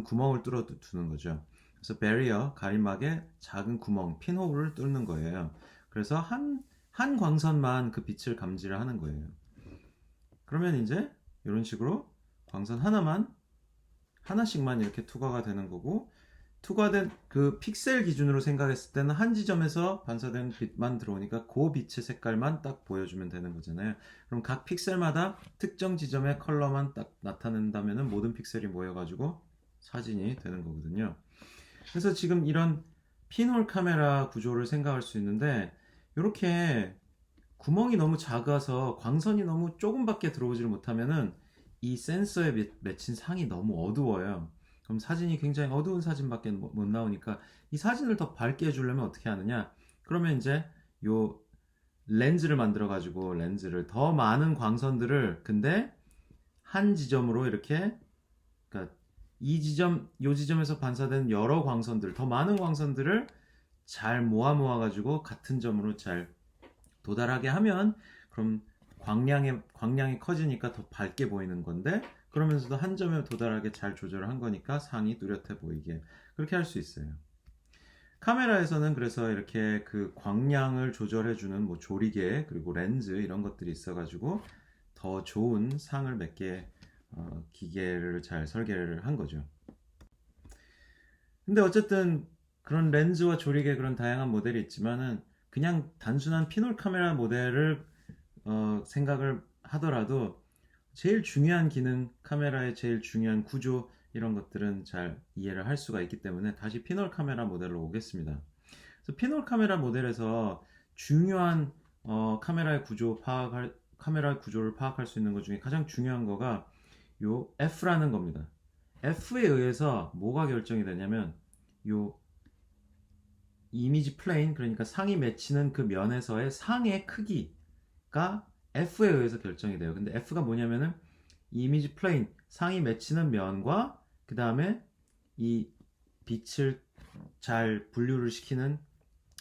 구멍을 뚫어 두는 거죠. 그래서 베리어, 가림막에 작은 구멍, 핀홀을 뚫는 거예요. 그래서 한 한 광선만 그 빛을 감지를 하는 거예요. 그러면 이제 이런 식으로 광선 하나씩만 이렇게 투과가 되는 거고, 투과된 그 픽셀 기준으로 생각했을 때는 한 지점에서 반사된 빛만 들어오니까 그 빛의 색깔만 딱 보여주면 되는 거잖아요. 그럼 각 픽셀마다 특정 지점의 컬러만 딱 나타낸다면 모든 픽셀이 모여가지고 사진이 되는 거거든요. 그래서 지금 이런 핀홀 카메라 구조를 생각할 수 있는데, 이렇게 구멍이 너무 작아서 광선이 너무 조금밖에 들어오지를 못하면은 이 센서에 맺힌 상이 너무 어두워요. 그럼 사진이 굉장히 어두운 사진밖에 못 나오니까 이 사진을 더 밝게 해주려면 어떻게 하느냐? 그러면 이제 요 렌즈를 만들어 가지고 렌즈를 더 많은 광선들을 근데 한 지점으로 이렇게, 그러니까 이 지점, 요 지점에서 반사된 여러 광선들, 더 많은 광선들을 잘 모아 가지고 같은 점으로 잘 도달하게 하면, 그럼 광량이 커지니까 더 밝게 보이는 건데, 그러면서도 한 점에 도달하게 잘 조절을 한 거니까 상이 뚜렷해 보이게 그렇게 할 수 있어요. 카메라에서는 그래서 이렇게 그 광량을 조절해주는 뭐 조리개 그리고 렌즈 이런 것들이 있어가지고 더 좋은 상을 몇 개 기계를 잘 설계를 한 거죠. 근데 어쨌든 그런 렌즈와 조리개 그런 다양한 모델이 있지만은 그냥 단순한 핀홀 카메라 모델을 생각을 하더라도 제일 중요한 기능, 카메라의 제일 중요한 구조 이런 것들은 잘 이해를 할 수가 있기 때문에 다시 핀홀 카메라 모델로 오겠습니다. 그래서 핀홀 카메라 모델에서 중요한 카메라의 구조를 파악할 수 있는 것 중에 가장 중요한 거가 요 F라는 겁니다. F에 의해서 뭐가 결정이 되냐면 요 이미지 플레인, 그러니까 상이 맺히는 그 면에서의 상의 크기가 F에 의해서 결정이 돼요. 근데 F가 뭐냐면은 이 이미지 플레인, 상이 맺히는 면과 그 다음에 이 빛을 잘 분류를 시키는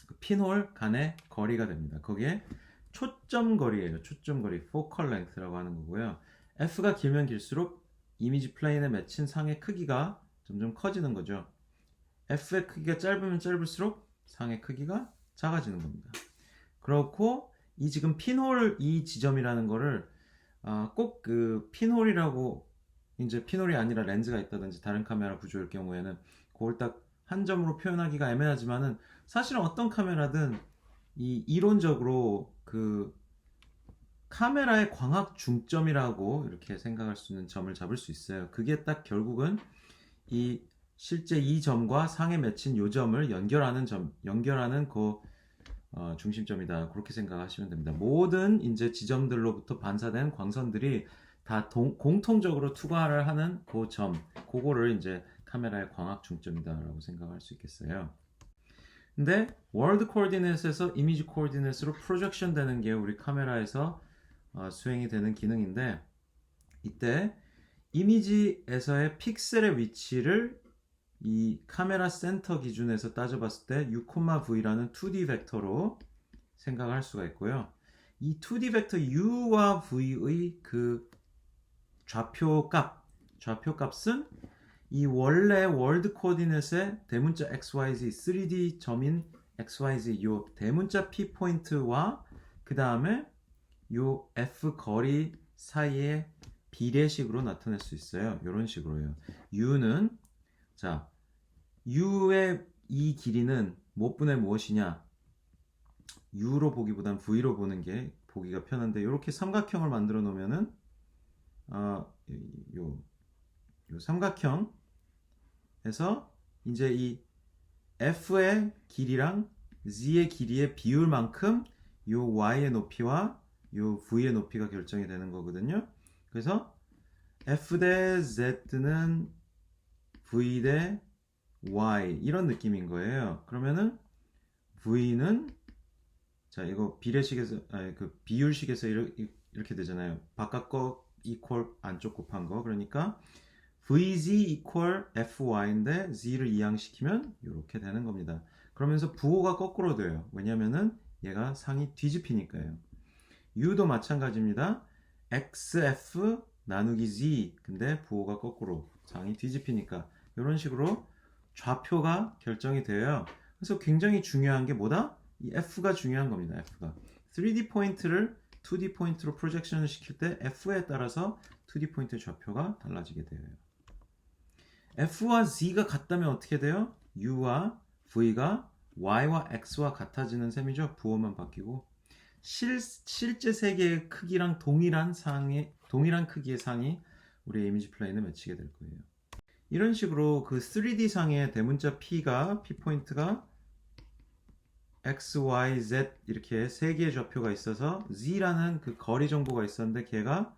그 핀홀 간의 거리가 됩니다. 거기에 초점 거리예요. 초점 거리, focal length라고 하는 거고요. F가 길면 길수록 이미지 플레인에 맺힌 상의 크기가 점점 커지는 거죠. F의 크기가 짧으면 짧을수록 상의 크기가 작아지는 겁니다. 그렇고 이 지금 핀홀 이 지점이라는 거를 꼭 그 핀홀이라고, 이제 핀홀이 아니라 렌즈가 있다든지 다른 카메라 구조일 경우에는 그걸 딱 한 점으로 표현하기가 애매하지만은 사실은 어떤 카메라든 이 이론적으로 그 카메라의 광학 중점이라고 이렇게 생각할 수 있는 점을 잡을 수 있어요. 그게 딱 결국은 이 실제 이 점과 상에 맺힌 요 점을 연결하는 그 중심점이다. 그렇게 생각하시면 됩니다. 모든 이제 지점들로부터 반사된 광선들이 다 공통적으로 투과를 하는 그 점, 그거를 이제 카메라의 광학 중점이다라고 생각할 수 있겠어요. 근데 월드 코디네이트에서 이미지 코디네이트로 프로젝션 되는 게 우리 카메라에서 수행이 되는 기능인데, 이때 이미지에서의 픽셀의 위치를 이 카메라 센터 기준에서 따져봤을 때 u,v라는 2D 벡터로 생각할 수가 있고요. 이 2D 벡터 u와 v의 그 좌표값은 이 원래 월드 코디넷의 대문자 xyz 3D 점인 xyz 요 대문자 p 포인트와 그 다음에 요 f 거리 사이의 비례식으로 나타낼 수 있어요. 이런 식으로요. u는, 자, u의 이 길이는 몇 분의 무엇이냐? u로 보기보단 v로 보는 게 보기가 편한데, 이렇게 삼각형을 만들어 놓으면은 요 삼각형에서 이제 이 f의 길이랑 z의 길이의 비율만큼 요 y의 높이와 요 v의 높이가 결정이 되는 거거든요. 그래서 f 대 z는 v 대 y 이런 느낌인 거예요. 그러면은 v는, 자, 이거 그 비율식에서 이렇게 되잖아요. 바깥 거 equal 안쪽 곱한 거. 그러니까 vz equal fy인데 z를 이항시키면 이렇게 되는 겁니다. 그러면서 부호가 거꾸로 돼요. 왜냐면은 얘가 상이 뒤집히니까요. u도 마찬가지입니다. xf 나누기 z, 근데 부호가 거꾸로 상이 뒤집히니까 이런 식으로 좌표가 결정이 돼요. 그래서 굉장히 중요한 게 뭐다? 이 F가 중요한 겁니다. F가. 3D 포인트를 2D 포인트로 프로젝션을 시킬 때 F에 따라서 2D 포인트의 좌표가 달라지게 돼요. F와 Z가 같다면 어떻게 돼요? U와 V가 Y와 X와 같아지는 셈이죠. 부호만 바뀌고 실제 세계의 크기랑 동일한 크기의 상이 우리 이미지 플레인에 맺히게 될 거예요. 이런 식으로 그 3D 상의 대문자 P 포인트가 X, Y, Z 이렇게 세 개의 좌표가 있어서 Z라는 그 거리 정보가 있었는데 걔가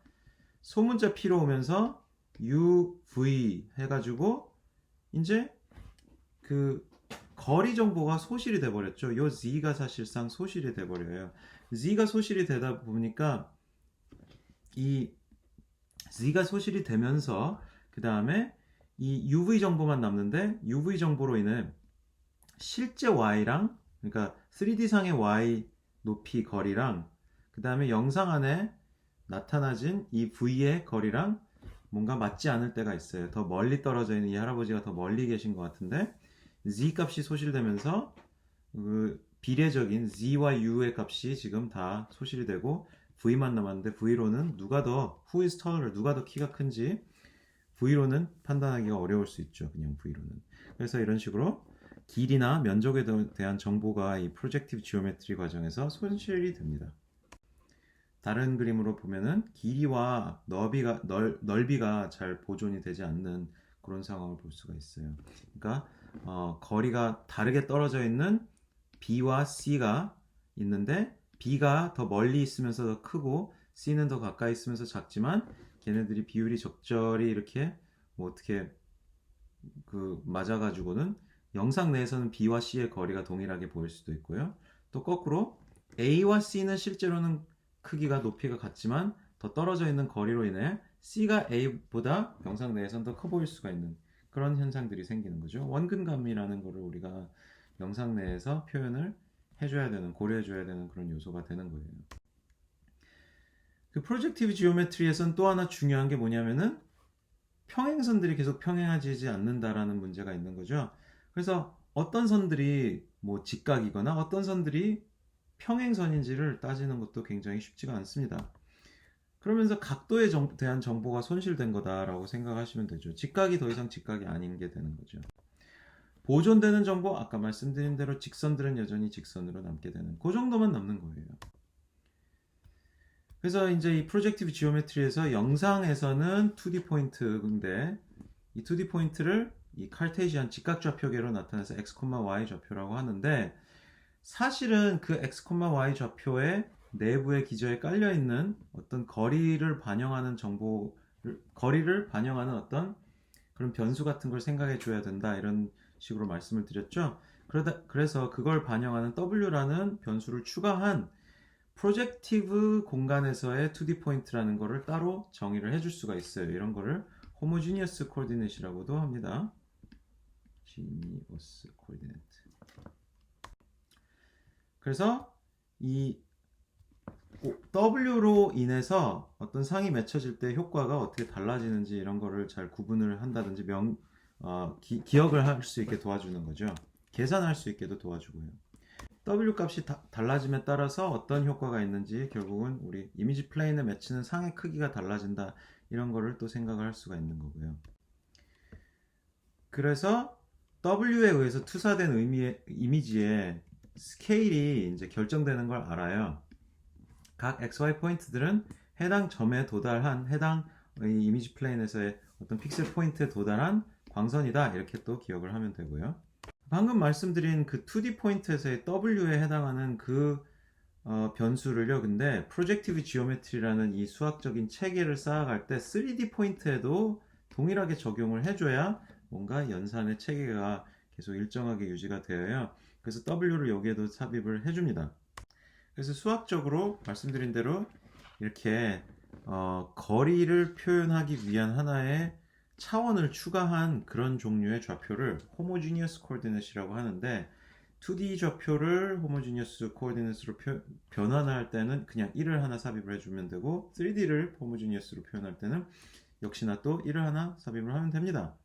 소문자 P로 오면서 U, V 해가지고 이제 그 거리 정보가 소실이 돼버렸죠. 요 Z가 사실상 소실이 돼버려요. Z가 소실이 되다 보니까 이 Z가 소실이 되면서 그 다음에 이 UV 정보만 남는데 UV 정보로 인해 실제 Y랑 그러니까 3D상의 Y 높이 거리랑 그 다음에 영상 안에 나타나진 이 V의 거리랑 뭔가 맞지 않을 때가 있어요. 더 멀리 떨어져 있는 이 할아버지가 더 멀리 계신 것 같은데 Z 값이 소실되면서 그 비례적인 Z와 U의 값이 지금 다 소실이 되고 V만 남았는데 V로는 누가 더 who is taller, 누가 더 키가 큰지 V로는 판단하기가 어려울 수 있죠. 그냥 V로는. 그래서 이런 식으로 길이나 면적에 대한 정보가 이 프로젝티브 지오메트리 과정에서 손실이 됩니다. 다른 그림으로 보면은 길이와 넓이가 잘 보존이 되지 않는 그런 상황을 볼 수가 있어요. 그러니까 거리가 다르게 떨어져 있는 B와 C가 있는데 B가 더 멀리 있으면서 더 크고 C는 더 가까이 있으면서 작지만 걔네들이 비율이 적절히 이렇게 뭐 어떻게 그 맞아가지고는 영상 내에서는 B와 C의 거리가 동일하게 보일 수도 있고요. 또 거꾸로 A와 C는 실제로는 크기가 높이가 같지만 더 떨어져 있는 거리로 인해 C가 A보다 영상 내에서는 더 커 보일 수가 있는 그런 현상들이 생기는 거죠. 원근감이라는 거를 우리가 영상 내에서 표현을 해줘야 되는, 고려해줘야 되는 그런 요소가 되는 거예요. 그 프로젝티브 지오메트리에서는 또 하나 중요한 게 뭐냐면은 평행선들이 계속 평행하지 않는다라는 문제가 있는 거죠. 그래서 어떤 선들이 뭐 직각이거나 어떤 선들이 평행선인지를 따지는 것도 굉장히 쉽지가 않습니다. 그러면서 각도에 대한 정보가 손실된 거다라고 생각하시면 되죠. 직각이 더 이상 직각이 아닌 게 되는 거죠. 보존되는 정보, 아까 말씀드린 대로 직선들은 여전히 직선으로 남게 되는 그 정도만 남는 거예요. 그래서 이제 이 프로젝티브 지오메트리에서 영상에서는 2D 포인트인데 이 2D 포인트를 이 칼테시안 직각좌표계로 나타내서 x, y 좌표라고 하는데 사실은 그 x, y 좌표의 내부의 기저에 깔려 있는 어떤 거리를 반영하는 거리를 반영하는 어떤 그런 변수 같은 걸 생각해 줘야 된다 이런 식으로 말씀을 드렸죠. 그래서 그걸 반영하는 W라는 변수를 추가한 프로젝티브 공간에서의 2D 포인트라는 거를 따로 정의를 해줄 수가 있어요. 이런 거를 호모지니어스 코디네이트라고도 합니다. 지니어스 코디네이트. 그래서 이 W로 인해서 어떤 상이 맺혀질 때 효과가 어떻게 달라지는지 이런 거를 잘 구분을 한다든지 기억을 할 수 있게 도와주는 거죠. 계산할 수 있게도 도와주고요. W 값이 달라짐에 따라서 어떤 효과가 있는지 결국은 우리 이미지 플레인에 맺히는 상의 크기가 달라진다 이런 거를 또 생각을 할 수가 있는 거고요. 그래서 W에 의해서 투사된 이미지의 스케일이 이제 결정되는 걸 알아요. 각 XY 포인트들은 해당 점에 도달한 해당 이미지 플레인에서의 어떤 픽셀 포인트에 도달한 광선이다 이렇게 또 기억을 하면 되고요. 방금 말씀드린 그 2D 포인트에서의 W에 해당하는 그 변수를요. 근데 프로젝티브 지오메트리라는 이 수학적인 체계를 쌓아갈 때 3D 포인트에도 동일하게 적용을 해줘야 뭔가 연산의 체계가 계속 일정하게 유지가 되어요. 그래서 W를 여기에도 삽입을 해줍니다. 그래서 수학적으로 말씀드린 대로 이렇게 거리를 표현하기 위한 하나의 차원을 추가한 그런 종류의 좌표를 호모지니어스 코디네이트라고 하는데 2D 좌표를 호모지니어스 코디네이트로 변환할 때는 그냥 1을 하나 삽입을 해주면 되고 3D를 호모지니어스로 표현할 때는 역시나 또 1을 하나 삽입을 하면 됩니다.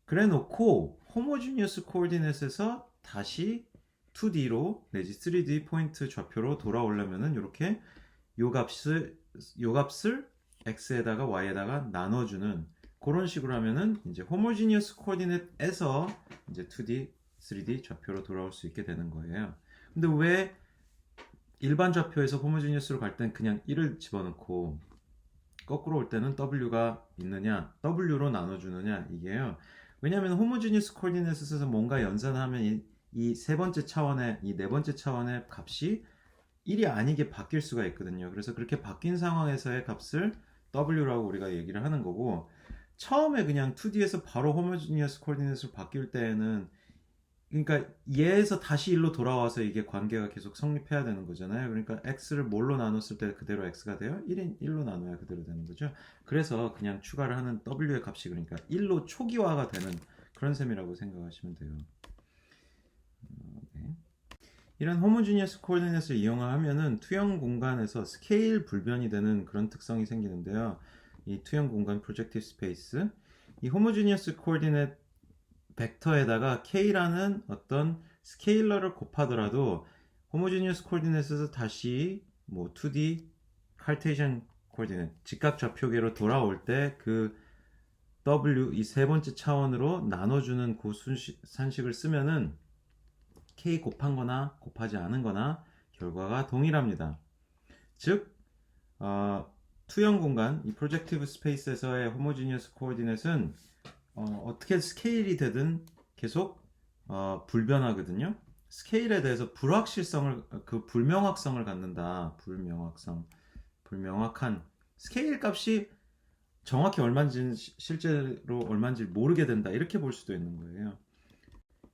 그래 놓고 호모지니어스 코디네이트에서 다시 2D로 내지 3D 포인트 좌표로 돌아오려면은 이렇게 요 값을 x에다가 y에다가 나눠주는 그런 식으로 하면은 이제 호모지니어스 코디네이트에서 이제 2D, 3D 좌표로 돌아올 수 있게 되는 거예요. 근데 왜 일반 좌표에서 호모지니어스로 갈 땐 그냥 1을 집어넣고 거꾸로 올 때는 w가 있느냐, w로 나눠주느냐 이게요. 왜냐하면 호모지니어스 코디네이트에서 뭔가 연산하면 이 세 번째 차원의 이 네 번째 차원의 값이 1이 아니게 바뀔 수가 있거든요. 그래서 그렇게 바뀐 상황에서의 값을 w라고 우리가 얘기를 하는 거고, 처음에 그냥 2D에서 바로 호모지니어스 코디네이트로 바뀔 때에는 그러니까 얘에서 다시 1로 돌아와서 이게 관계가 계속 성립해야 되는 거잖아요. 그러니까 x를 뭘로 나눴을 때 그대로 x가 돼요? 1로 나눠야 그대로 되는 거죠. 그래서 그냥 추가를 하는 w의 값이 그러니까 1로 초기화가 되는 그런 셈이라고 생각하시면 돼요. 네. 이런 호모지니어스 코디네이트를 이용하면은 투영 공간에서 스케일 불변이 되는 그런 특성이 생기는데요. 이 투영 공간 프로젝티브 스페이스, 이 호모지니어스 코디네이트 벡터에다가 k라는 어떤 스케일러를 곱하더라도 호모지니어스 코디네이트에서 다시 뭐 2D 카르테시안 코디네이트 직각 좌표계로 돌아올 때 그 w 이 세 번째 차원으로 나눠주는 그 산식을 쓰면은 k 곱한 거나 곱하지 않은 거나 결과가 동일합니다. 즉 투영 공간 이 프로젝티브 스페이스에서의 호모지니어스 코디네이트는 어떻게 스케일이 되든 계속 불변하거든요. 스케일에 대해서 불확실성을 불명확성을 갖는다. 불명확한 스케일 값이 정확히 얼마인지 실제로 얼마인지 모르게 된다. 이렇게 볼 수도 있는 거예요.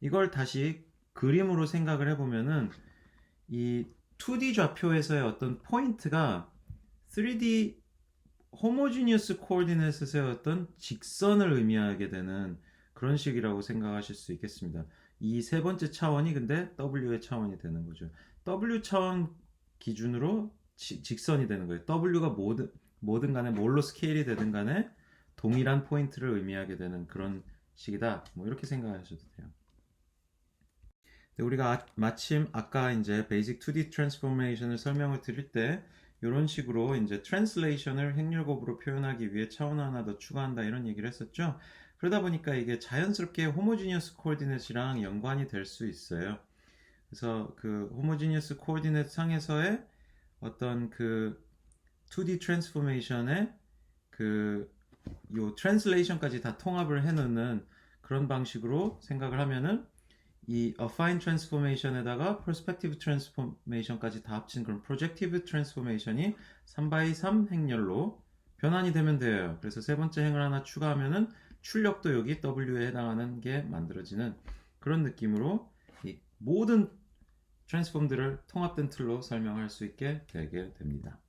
이걸 다시 그림으로 생각을 해보면은 이 2D 좌표에서의 어떤 포인트가 3D 호모지니어스 코디네이트의 어떤 직선을 의미하게 되는 그런 식이라고 생각하실 수 있겠습니다. 이 세 번째 차원이 근데 W의 차원이 되는 거죠. W 차원 기준으로 직선이 되는 거예요. W가 뭐든 간에 뭘로 스케일이 되든 간에 동일한 포인트를 의미하게 되는 그런 식이다. 뭐 이렇게 생각하셔도 돼요. 우리가 마침 아까 이제 베이직 2D 트랜스포메이션을 설명을 드릴 때 이런 식으로 이제 트랜슬레이션을 행렬곱으로 표현하기 위해 차원 하나 더 추가한다 이런 얘기를 했었죠. 그러다 보니까 이게 자연스럽게 호모지니어스 코디네이트랑 연관이 될 수 있어요. 그래서 그 호모지니어스 코디네이트 상에서의 어떤 그 2D 트랜스포메이션의 그 요 트랜슬레이션까지 다 통합을 해놓는 그런 방식으로 생각을 하면은 이 affine transformation에다가 perspective transformation까지 다 합친 그런 projective transformation이 3x3 행렬로 변환이 되면 돼요. 그래서 세 번째 행을 하나 추가하면은 출력도 여기 W에 해당하는 게 만들어지는 그런 느낌으로 이 모든 트랜스폼들을 통합된 틀로 설명할 수 있게 되게 됩니다.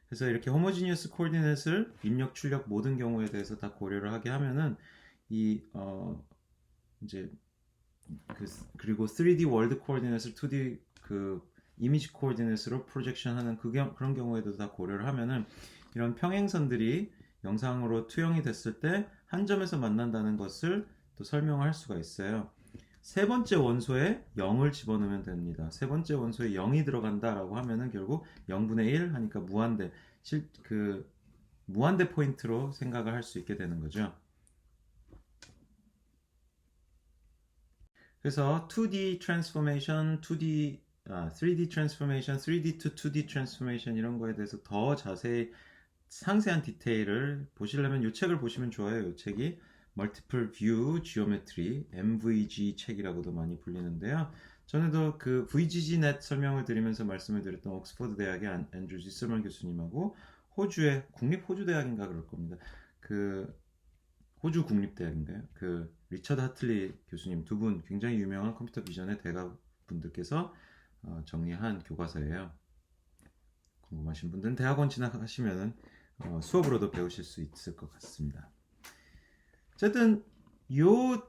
그래서 이렇게 호모지니어스 코디네이트를 입력, 출력 모든 경우에 대해서 다 고려를 하게 하면은 이 이제 그리고 3D 월드 코디네이트를 2D 그 이미지 코디네이트로 프로젝션하는 그런 경우에도 다 고려를 하면은 이런 평행선들이 영상으로 투영이 됐을 때 한 점에서 만난다는 것을 또 설명할 수가 있어요. 세 번째 원소에 0을 집어넣으면 됩니다. 세 번째 원소에 0이 들어간다라고 하면은 결국 0분의 1 하니까 무한대 포인트로 생각을 할 수 있게 되는 거죠. 그래서 2D transformation, 3D transformation, 3D to 2D transformation 이런 거에 대해서 더 자세히 상세한 디테일을 보시려면 이 책을 보시면 좋아요. 이 책이 Multiple View Geometry, MVG 책이라고도 많이 불리는데요. 전에도 그 VGGnet 설명을 드리면서 말씀을 드렸던 옥스퍼드 대학의 앤드루 지슬만 교수님하고 호주의 국립호주대학인가 그럴 겁니다. 그 호주 국립대학인가요? 그 리처드 하틀리 교수님 두 분 굉장히 유명한 컴퓨터 비전의 대가 분들께서 정리한 교과서예요. 궁금하신 분들은 대학원 진학하시면 수업으로도 배우실 수 있을 것 같습니다. 어쨌든 이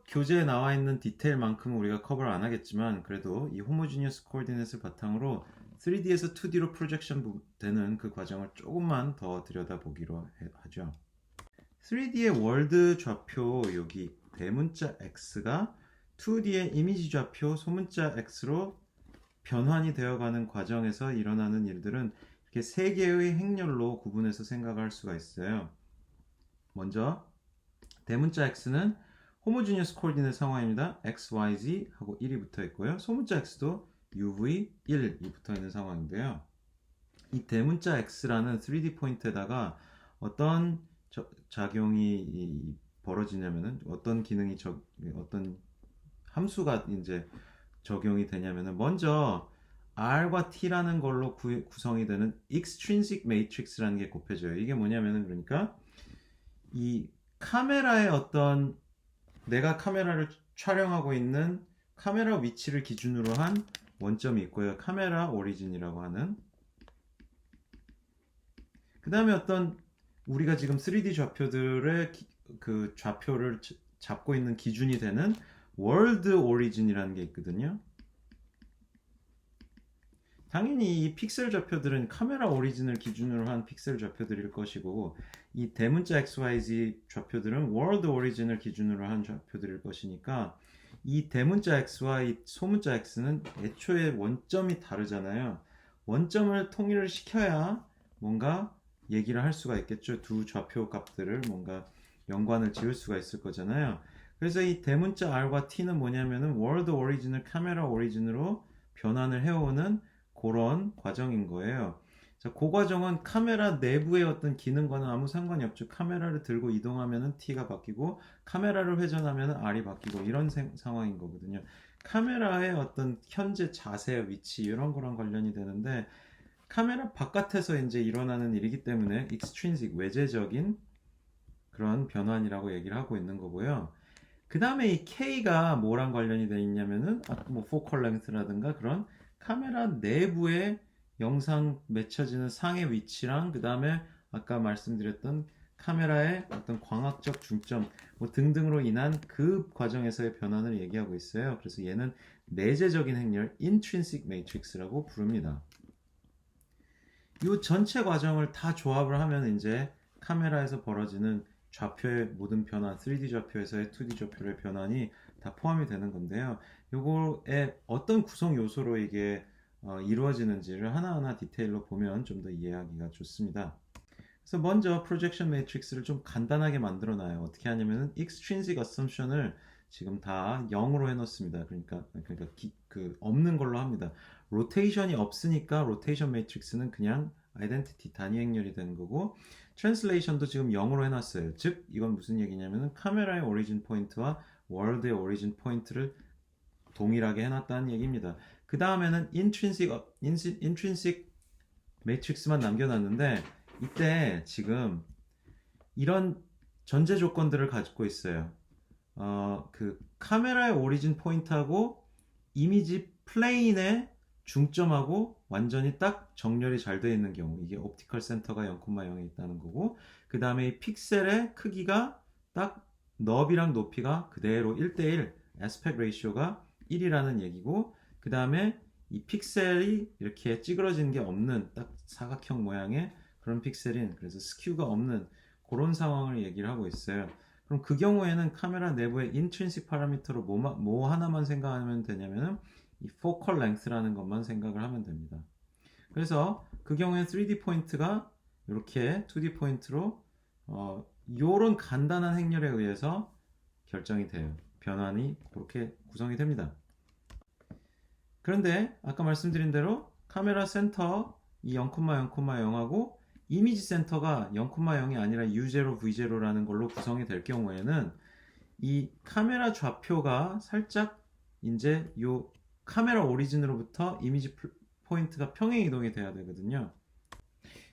교재에 나와 있는 디테일만큼은 우리가 커버를 안 하겠지만 그래도 이 호모지니어스 코디네이트를 바탕으로 3D에서 2D로 프로젝션 되는 그 과정을 조금만 더 들여다보기로 하죠. 3D의 월드 좌표 여기 대문자 X가 2D의 이미지 좌표 소문자 X로 변환이 되어가는 과정에서 일어나는 일들은 이렇게 세 개의 행렬로 구분해서 생각할 수가 있어요. 먼저 대문자 X는 호모지니어스 코디네이트 상황입니다. X, Y, Z 하고 1이 붙어 있고요. 소문자 X도 UV 1이 붙어 있는 상황인데요. 이 대문자 X라는 3D 포인트에다가 어떤 작용이 벌어지냐면은 어떤 기능이 어떤 함수가 이제 적용이 되냐면은 먼저 R과 T라는 걸로 구성이 되는 extrinsic matrix라는 게 곱해져요. 이게 뭐냐면은 그러니까 이 카메라의 어떤 내가 카메라를 촬영하고 있는 카메라 위치를 기준으로 한 원점이 있고요. 카메라 오리진이라고 하는. 그 다음에 어떤 우리가 지금 3D 좌표들의 그 좌표를 잡고 있는 기준이 되는 월드 오리진이라는 게 있거든요. 당연히 이 픽셀 좌표들은 카메라 오리진을 기준으로 한 픽셀 좌표들일 것이고 이 대문자 XYZ 좌표들은 월드 오리진을 기준으로 한 좌표들일 것이니까 이 대문자 X와 이 소문자 X는 애초에 원점이 다르잖아요. 원점을 통일을 시켜야 뭔가 얘기를 할 수가 있겠죠. 두 좌표 값들을 뭔가 연관을 지을 수가 있을 거잖아요. 그래서 이 대문자 R과 T는 뭐냐면은 월드 오리진을 카메라 오리진으로 변환을 해오는 그런 과정인 거예요. 자, 그 과정은 카메라 내부의 어떤 기능과는 아무 상관이 없죠. 카메라를 들고 이동하면은 T가 바뀌고 카메라를 회전하면은 R이 바뀌고 이런 상황인 거거든요. 카메라의 어떤 현재 자세, 위치 이런 거랑 관련이 되는데 카메라 바깥에서 이제 일어나는 일이기 때문에 extrinsic 외재적인 그런 변환이라고 얘기를 하고 있는 거고요. 그 다음에 이 K가 뭐랑 관련이 되어 있냐면은 뭐 focal length라든가 그런 카메라 내부에 영상 맺혀지는 상의 위치랑 그 다음에 아까 말씀드렸던 카메라의 어떤 광학적 중점 뭐 등등으로 인한 그 과정에서의 변환을 얘기하고 있어요. 그래서 얘는 내재적인 행렬 intrinsic matrix라고 부릅니다. 이 전체 과정을 다 조합을 하면 이제 카메라에서 벌어지는 좌표의 모든 변환, 3D 좌표에서의 2D 좌표의 변환이 다 포함이 되는 건데요. 요거에 어떤 구성 요소로 이게 이루어지는지를 하나하나 디테일로 보면 좀 더 이해하기가 좋습니다. 그래서 먼저 프로젝션 매트릭스를 좀 간단하게 만들어 놔요. 어떻게 하냐면은 extrinsic assumption을 지금 다 0으로 해놓습니다. 그러니까 없는 걸로 합니다. 로테이션이 없으니까 로테이션 매트릭스는 그냥 아이덴티티 단위 행렬이 되는 거고 트랜슬레이션도 지금 0으로 해놨어요. 즉 이건 무슨 얘기냐면은 카메라의 오리진 포인트와 월드의 오리진 포인트를 동일하게 해놨다는 얘기입니다. 그 다음에는 intrinsic 매트릭스만 남겨놨는데 이때 지금 이런 전제 조건들을 가지고 있어요. 그 카메라의 오리진 포인트하고 이미지 플레인의 중점하고 완전히 딱 정렬이 잘 되어 있는 경우 이게 옵티컬 센터가 0,0에 있다는 거고 그 다음에 이 픽셀의 크기가 딱 너비랑 높이가 그대로 1대1 에스펙트 레이쇼가 1이라는 얘기고 그 다음에 이 픽셀이 이렇게 찌그러지는 게 없는 딱 사각형 모양의 그런 픽셀인 그래서 스큐가 없는 그런 상황을 얘기를 하고 있어요. 그럼 그 경우에는 카메라 내부의 인트린식 파라미터로 뭐 하나만 생각하면 되냐면은 이 focal length라는 것만 생각을 하면 됩니다. 그래서 그 경우에 3D 포인트가 이렇게 2D 포인트로 요런 간단한 행렬에 의해서 결정이 돼요. 변환이 그렇게 구성이 됩니다. 그런데 아까 말씀드린 대로 카메라 센터 이 0,0,0하고 이미지 센터가 0,0이 아니라 U0, V0라는 걸로 구성이 될 경우에는 이 카메라 좌표가 살짝 이제 요 카메라 오리진으로부터 이미지 포인트가 평행 이동이 돼야 되거든요.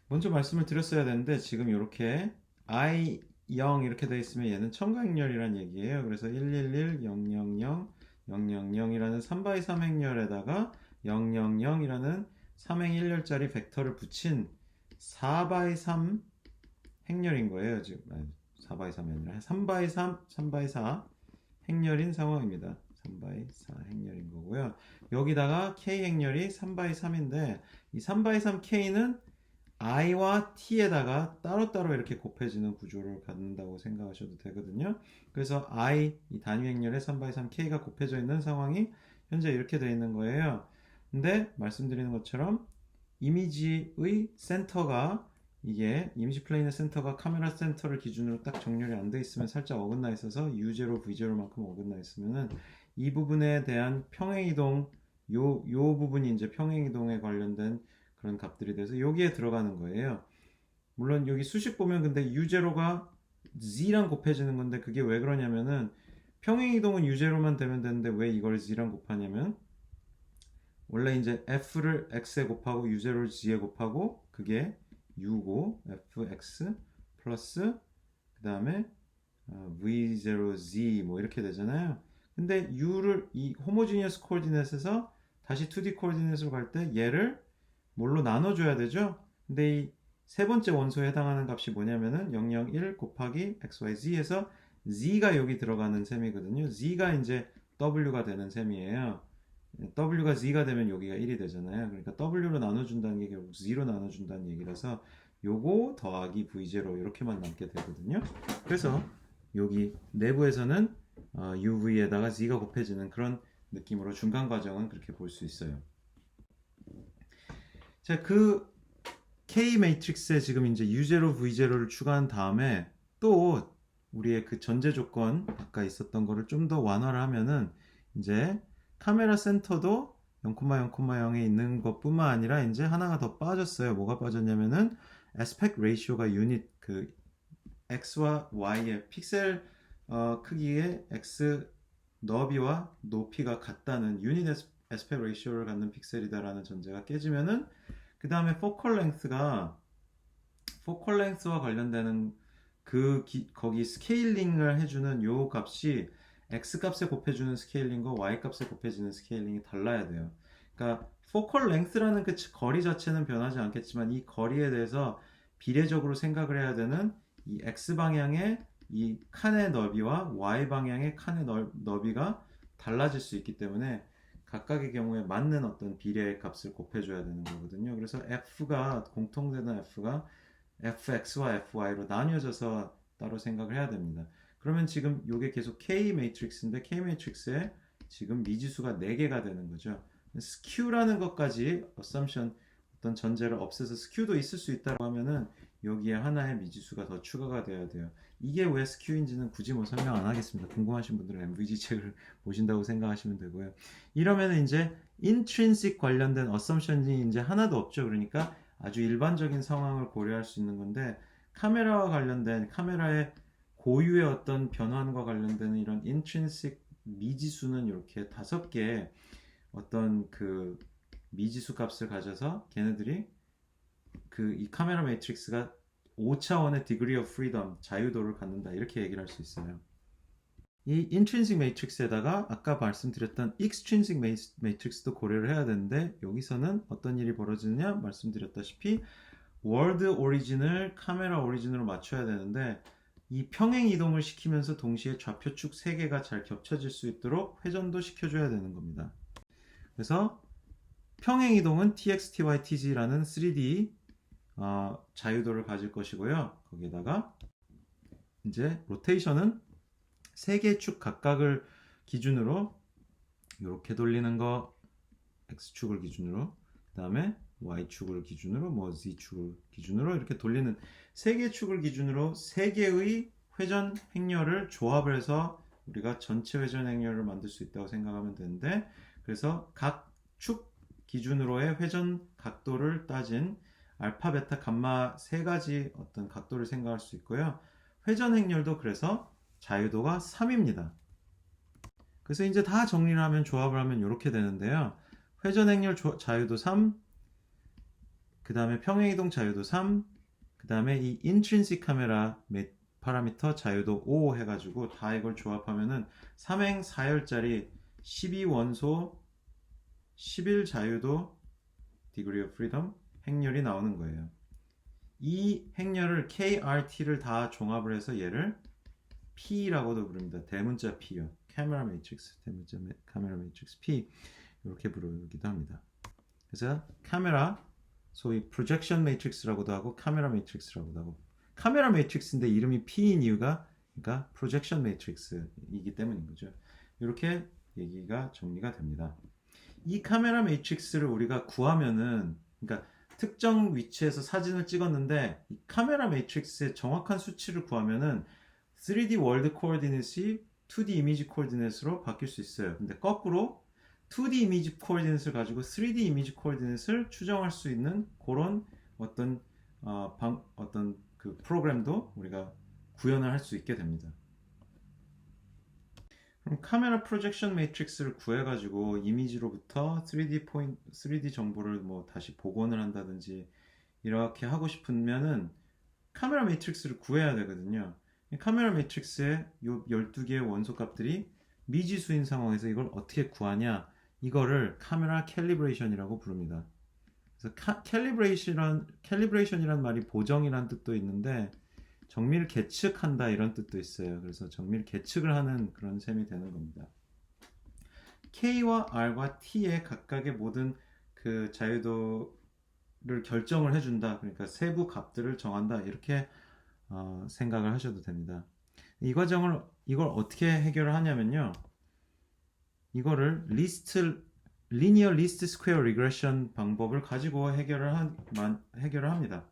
먼저 말씀을 드렸어야 되는데 지금 이렇게 I0 이렇게 되어 있으면 얘는 첨가행렬이란 얘기예요. 그래서 111, 000, 000이라는 3x3 행렬에다가 000이라는 3행 1열짜리 벡터를 붙인 4x3 행렬인 거예요. 지금 4x3이 아니라 3x3, 3x4 행렬인 상황입니다. 3x4 행렬인 거고요. 여기다가 K 행렬이 3x3인데 이 3x3 K는 i와 t에다가 따로따로 이렇게 곱해지는 구조를 갖는다고 생각하셔도 되거든요. 그래서 i 이 단위 행렬에 3/3 k가 곱해져 있는 상황이 현재 이렇게 되어 있는 거예요. 근데 말씀드리는 것처럼 이미지의 센터가 이게 이미지 플레인의 센터가 카메라 센터를 기준으로 딱 정렬이 안 돼 있으면 살짝 어긋나 있어서 U0, V0만큼 어긋나 있으면은 이 부분에 대한 평행이동 요 부분이 이제 평행이동에 관련된 그런 값들이 돼서 여기에 들어가는 거예요. 물론 여기 수식 보면 근데 U0가 Z랑 곱해지는 건데 그게 왜 그러냐면은 평행이동은 U0만 되면 되는데 왜 이걸 Z랑 곱하냐면 원래 이제 F를 X에 곱하고 U0를 Z에 곱하고 그게 U고 Fx 플러스 그 다음에 V0Z 뭐 이렇게 되잖아요. 근데 U를 이 호모지니어스 코디네이트에서 다시 2D 코디네이트로 갈 때 얘를 뭘로 나눠줘야 되죠? 근데 이 세 번째 원소에 해당하는 값이 뭐냐면은 001 곱하기 XYZ 해서 Z가 여기 들어가는 셈이거든요. Z가 이제 W가 되는 셈이에요. W가 Z가 되면 여기가 1이 되잖아요. 그러니까 W로 나눠준다는 게 결국 Z로 나눠준다는 얘기라서 요거 더하기 V0 이렇게만 남게 되거든요. 그래서 여기 내부에서는 UV에다가 Z가 곱해지는 그런 느낌으로 중간 과정은 그렇게 볼 수 있어요. 자, 그 K 매트릭스에 지금 이제 U0, V0를 추가한 다음에 또 우리의 그 전제 조건 아까 있었던 거를 좀 더 완화를 하면은 이제 카메라 센터도 0,0,0에 있는 것뿐만 아니라 이제 하나가 더 빠졌어요. 뭐가 빠졌냐면은 에스펙트 레이시오가 유닛 그 x와 y의 픽셀 크기의 x 너비와 높이가 같다는 유닛 에스펙트 레이시오를 갖는 픽셀이다라는 전제가 깨지면은 그 다음에 포컬 랭스와 관련되는 거기 스케일링을 해주는 요 값이 x 값에 곱해주는 스케일링과 y 값에 곱해지는 스케일링이 달라야 돼요. 그러니까 포컬 랭스라는 그 거리 자체는 변하지 않겠지만 이 거리에 대해서 비례적으로 생각을 해야 되는 이 x 방향의 이 칸의 너비와 y 방향의 칸의 너비가 달라질 수 있기 때문에 각각의 경우에 맞는 어떤 비례의 값을 곱해줘야 되는 거거든요. 그래서 F가 공통되는 F가 fx와 fy로 나뉘어져서 따로 생각을 해야 됩니다. 그러면 지금 이게 계속 K 매트릭스인데 K 매트릭스에 지금 미지수가 4개가 되는 거죠. skew라는 것까지 assumption 어떤 전제를 없애서 skew도 있을 수 있다고 하면은 여기에 하나의 미지수가 더 추가가 되어야 돼요. 이게 왜 skew인지는 굳이 뭐 설명 안 하겠습니다. 궁금하신 분들은 MVG 책을 보신다고 생각하시면 되고요. 이러면 이제 intrinsic 관련된 assumption이 이제 하나도 없죠. 그러니까 아주 일반적인 상황을 고려할 수 있는 건데 카메라와 관련된 카메라의 고유의 어떤 변환과 관련된 이런 intrinsic 미지수는 이렇게 5개 어떤 그 미지수 값을 가져서 걔네들이 그 이 카메라 매트릭스가 5차원의 degree of freedom 자유도를 갖는다 이렇게 얘기를 할 수 있어요. 이 intrinsic matrix에다가 아까 말씀드렸던 extrinsic matrix도 고려를 해야 되는데 여기서는 어떤 일이 벌어지느냐 말씀드렸다시피 world origin을 카메라 오리진으로 맞춰야 되는데 이 평행 이동을 시키면서 동시에 좌표축 3개가 잘 겹쳐질 수 있도록 회전도 시켜줘야 되는 겁니다. 그래서 평행 이동은 tx, ty, tg라는 3D 자유도를 가질 것이고요. 거기에다가 이제 로테이션은 3개의 축 각각을 기준으로 이렇게 돌리는 거 x축을 기준으로 그 다음에 y축을 기준으로 뭐 z축을 기준으로 이렇게 돌리는 3개의 축을 기준으로 3개의 회전 행렬을 조합을 해서 우리가 전체 회전 행렬을 만들 수 있다고 생각하면 되는데 그래서 각 축 기준으로의 회전 각도를 따진 알파, 베타, 감마 3가지 어떤 각도를 생각할 수 있고요. 회전 행렬도 그래서 자유도가 3입니다. 그래서 이제 다 정리를 하면 조합을 하면 이렇게 되는데요. 회전 행렬 자유도 3, 그 다음에 평행이동 자유도 3, 그 다음에 이 인트린식 카메라 파라미터 자유도 5 해가지고 다 이걸 조합하면은 3행 4열짜리 12원소 11 자유도 degree of freedom 행렬이 나오는 거예요. 이 행렬을 KRT를 다 종합을 해서 얘를 P라고도 부릅니다. 대문자 P요. 카메라 매트릭스, 대문자 카메라 매트릭스 P 이렇게 부르기도 합니다. 그래서 카메라 소위 프로젝션 매트릭스라고도 하고 카메라 매트릭스라고도 하고 카메라 매트릭스인데 이름이 P인 이유가 그러니까 프로젝션 매트릭스이기 때문인 거죠. 이렇게 얘기가 정리가 됩니다. 이 카메라 매트릭스를 우리가 구하면은 그러니까 특정 위치에서 사진을 찍었는데 이 카메라 매트릭스의 정확한 수치를 구하면은 3D 월드 코어디네이트이 2D 이미지 코어디네이트로 바뀔 수 있어요. 근데 거꾸로 2D 이미지 코어디네이트를 가지고 3D 이미지 코어디네이트를 추정할 수 있는 그런 어떤 어떤 그 프로그램도 우리가 구현을 할 수 있게 됩니다. 그럼 카메라 프로젝션 매트릭스를 구해가지고 이미지로부터 3D 정보를 뭐 다시 복원을 한다든지 이렇게 하고 싶으면은 카메라 매트릭스를 구해야 되거든요. 카메라 매트릭스의 요 12개의 원소 값들이 미지수인 상황에서 이걸 어떻게 구하냐? 이거를 카메라 캘리브레이션이라고 부릅니다. 그래서 캘리브레이션이란 말이 보정이란 뜻도 있는데 정밀 계측한다 이런 뜻도 있어요. 그래서 정밀 계측을 하는 그런 셈이 되는 겁니다. K와 R과 T의 각각의 모든 그 자유도를 결정을 해준다. 그러니까 세부 값들을 정한다. 이렇게 생각을 하셔도 됩니다. 이걸 어떻게 해결을 하냐면요. 이거를 리니어 리스트 스퀘어 리그레션 방법을 가지고 해결을 합니다.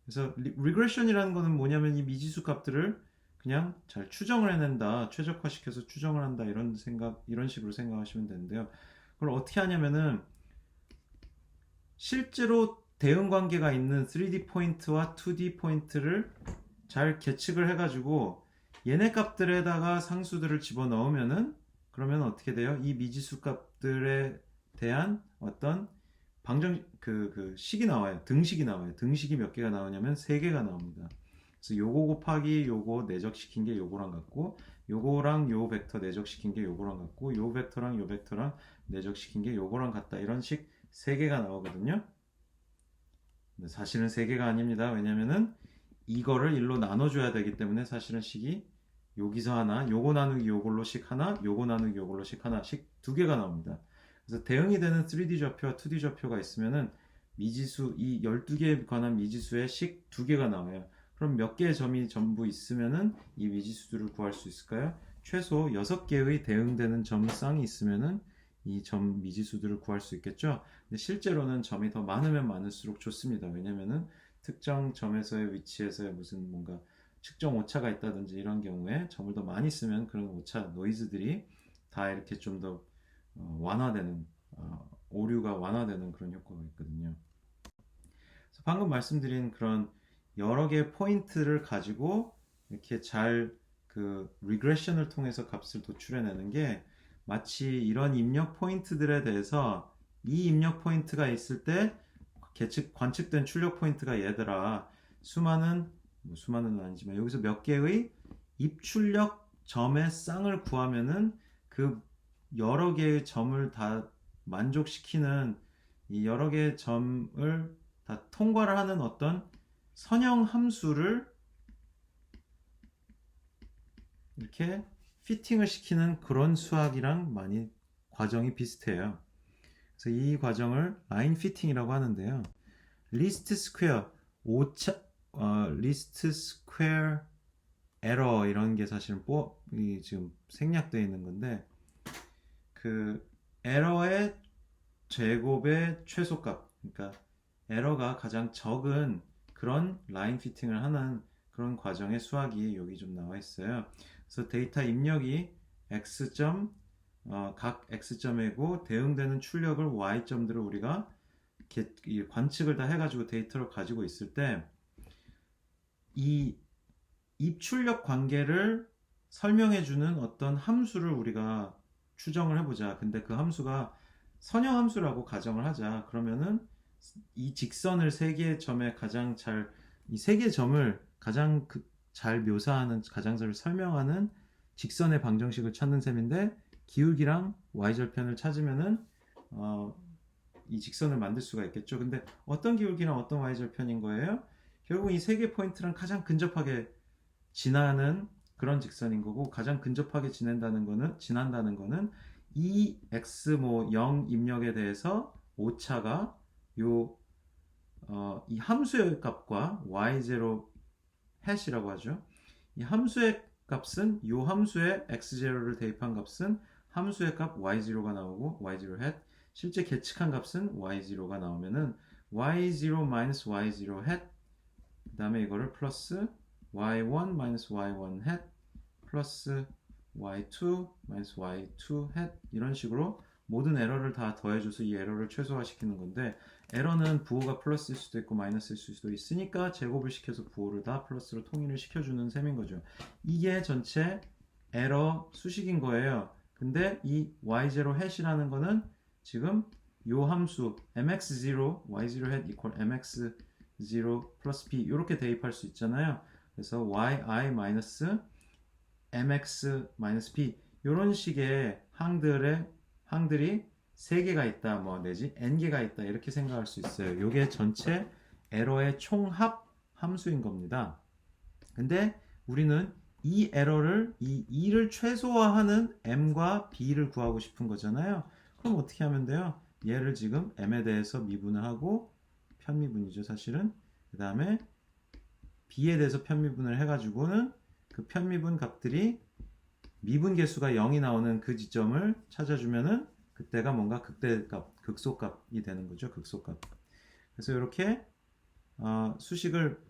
그래서 리그레션이라는 거는 뭐냐면 이 미지수 값들을 그냥 잘 추정을 해낸다, 최적화시켜서 추정을 한다 이런 식으로 생각하시면 되는데요. 그걸 어떻게 하냐면은 실제로 대응 관계가 있는 3D 포인트와 2D 포인트를 잘 계측을 해가지고 얘네 값들에다가 상수들을 집어넣으면은 그러면 어떻게 돼요? 이 미지수 값들에 대한 어떤 식이 나와요. 등식이 나와요. 등식이 몇 개가 나오냐면 3개가 나옵니다. 그래서 요거 곱하기 요거 내적시킨 게 요거랑 같고 요거랑 요 벡터 내적시킨 게 요거랑 같고 요 벡터랑 요 벡터랑 내적시킨 게 요거랑 같다. 이런 식 3개가 나오거든요. 근데 사실은 3개가 아닙니다. 왜냐면은 이거를 1로 나눠줘야 되기 때문에 사실은 식이 여기서 하나, 요거 나누기 요걸로 식 하나, 요거 나누기 요걸로 식 하나씩 2개가 나옵니다. 그래서 대응이 되는 3D 좌표와 2D 좌표가 있으면은 미지수, 이 12개에 관한 미지수의 식 2개가 나와요. 그럼 몇 개의 점이 전부 있으면은 이 미지수들을 구할 수 있을까요? 최소 6개의 대응되는 점 쌍이 있으면은 이 점 미지수들을 구할 수 있겠죠? 근데 실제로는 점이 더 많으면 많을수록 좋습니다. 왜냐면은 특정 점에서의 위치에서의 무슨 뭔가 측정 오차가 있다든지 이런 경우에 점을 더 많이 쓰면 그런 오차, 노이즈들이 다 이렇게 좀 더 완화되는, 오류가 완화되는 그런 효과가 있거든요. 그래서 방금 말씀드린 그런 여러 개의 포인트를 가지고 이렇게 잘 그 리그레션을 통해서 값을 도출해내는 게 마치 이런 입력 포인트들에 대해서 이 입력 포인트가 있을 때 관측된 출력 포인트가 얘들아 수많은 아니지만 여기서 몇 개의 입출력 점의 쌍을 구하면은 그 여러 개의 점을 다 만족시키는 이 여러 개의 점을 다 통과를 하는 어떤 선형 함수를 이렇게 피팅을 시키는 그런 수학이랑 많이 과정이 비슷해요. 그래서 이 과정을 라인 피팅이라고 하는데요. 리스트 스퀘어 리스트 스퀘어 에러 이런 게 사실은 지금 생략되어 있는 건데 그 에러의 제곱의 최소값, 그러니까 에러가 가장 적은 그런 라인 피팅을 하는 그런 과정의 수학이 여기 좀 나와 있어요. 그래서 데이터 입력이 x점 각 x점이고 대응되는 출력을 y점들을 우리가 관측을 다 해가지고 데이터를 가지고 있을 때 이 입출력 관계를 설명해주는 어떤 함수를 우리가 추정을 해보자. 근데 그 함수가 선형 함수라고 가정을 하자. 그러면은 이 직선을 3개의 점에 가장 잘, 이 3개의 점을 가장 잘 묘사하는, 가장 잘 설명하는 직선의 방정식을 찾는 셈인데 기울기랑 y절편을 찾으면은 이 직선을 만들 수가 있겠죠. 근데 어떤 기울기랑 어떤 y절편인 거예요? 결국 이 3개 포인트랑 가장 근접하게 지나는 그런 직선인 거고 가장 근접하게 지난다는 거는 이 x 뭐 0 입력에 대해서 오차가 요 이 함수의 값과 y0 hat이라고 하죠. 이 함수의 값은 이 함수에 x0를 대입한 값은 함수의 값 y0가 나오고 y0 hat 실제 계측한 값은 y0가 나오면은 y0 마이너스 y0 hat 그 다음에 이거를 플러스 y1 마이너스 y1 hat 플러스 y2 마이너스 y2 hat 이런 식으로 모든 에러를 다 더해줘서 이 에러를 최소화시키는 건데 에러는 부호가 플러스일 수도 있고 마이너스일 수도 있으니까 제곱을 시켜서 부호를 다 플러스로 통일을 시켜주는 셈인 거죠. 이게 전체 에러 수식인 거예요. 근데 이 y0 hat이라는 거는 지금 요 함수 mx0 y0 hat equal mx0 플러스 b 이렇게 대입할 수 있잖아요. 그래서 yi 마이너스 mx 마이너스 b 이런 식의 항들이 3개가 있다 뭐 내지 n개가 있다 이렇게 생각할 수 있어요. 이게 전체 에러의 총합 함수인 겁니다. 근데 우리는 이 에러를 이 2를 최소화하는 m과 b를 구하고 싶은 거잖아요. 그럼 어떻게 하면 돼요? 얘를 지금 m에 대해서 미분을 하고 편미분이죠 사실은. 그 다음에 b에 대해서 편미분을 해가지고는 그 편미분 값들이 미분 계수가 0이 나오는 그 지점을 찾아주면은 그때가 뭔가 극대값, 극소값이 되는 거죠. 극소값. 그래서 이렇게 수식을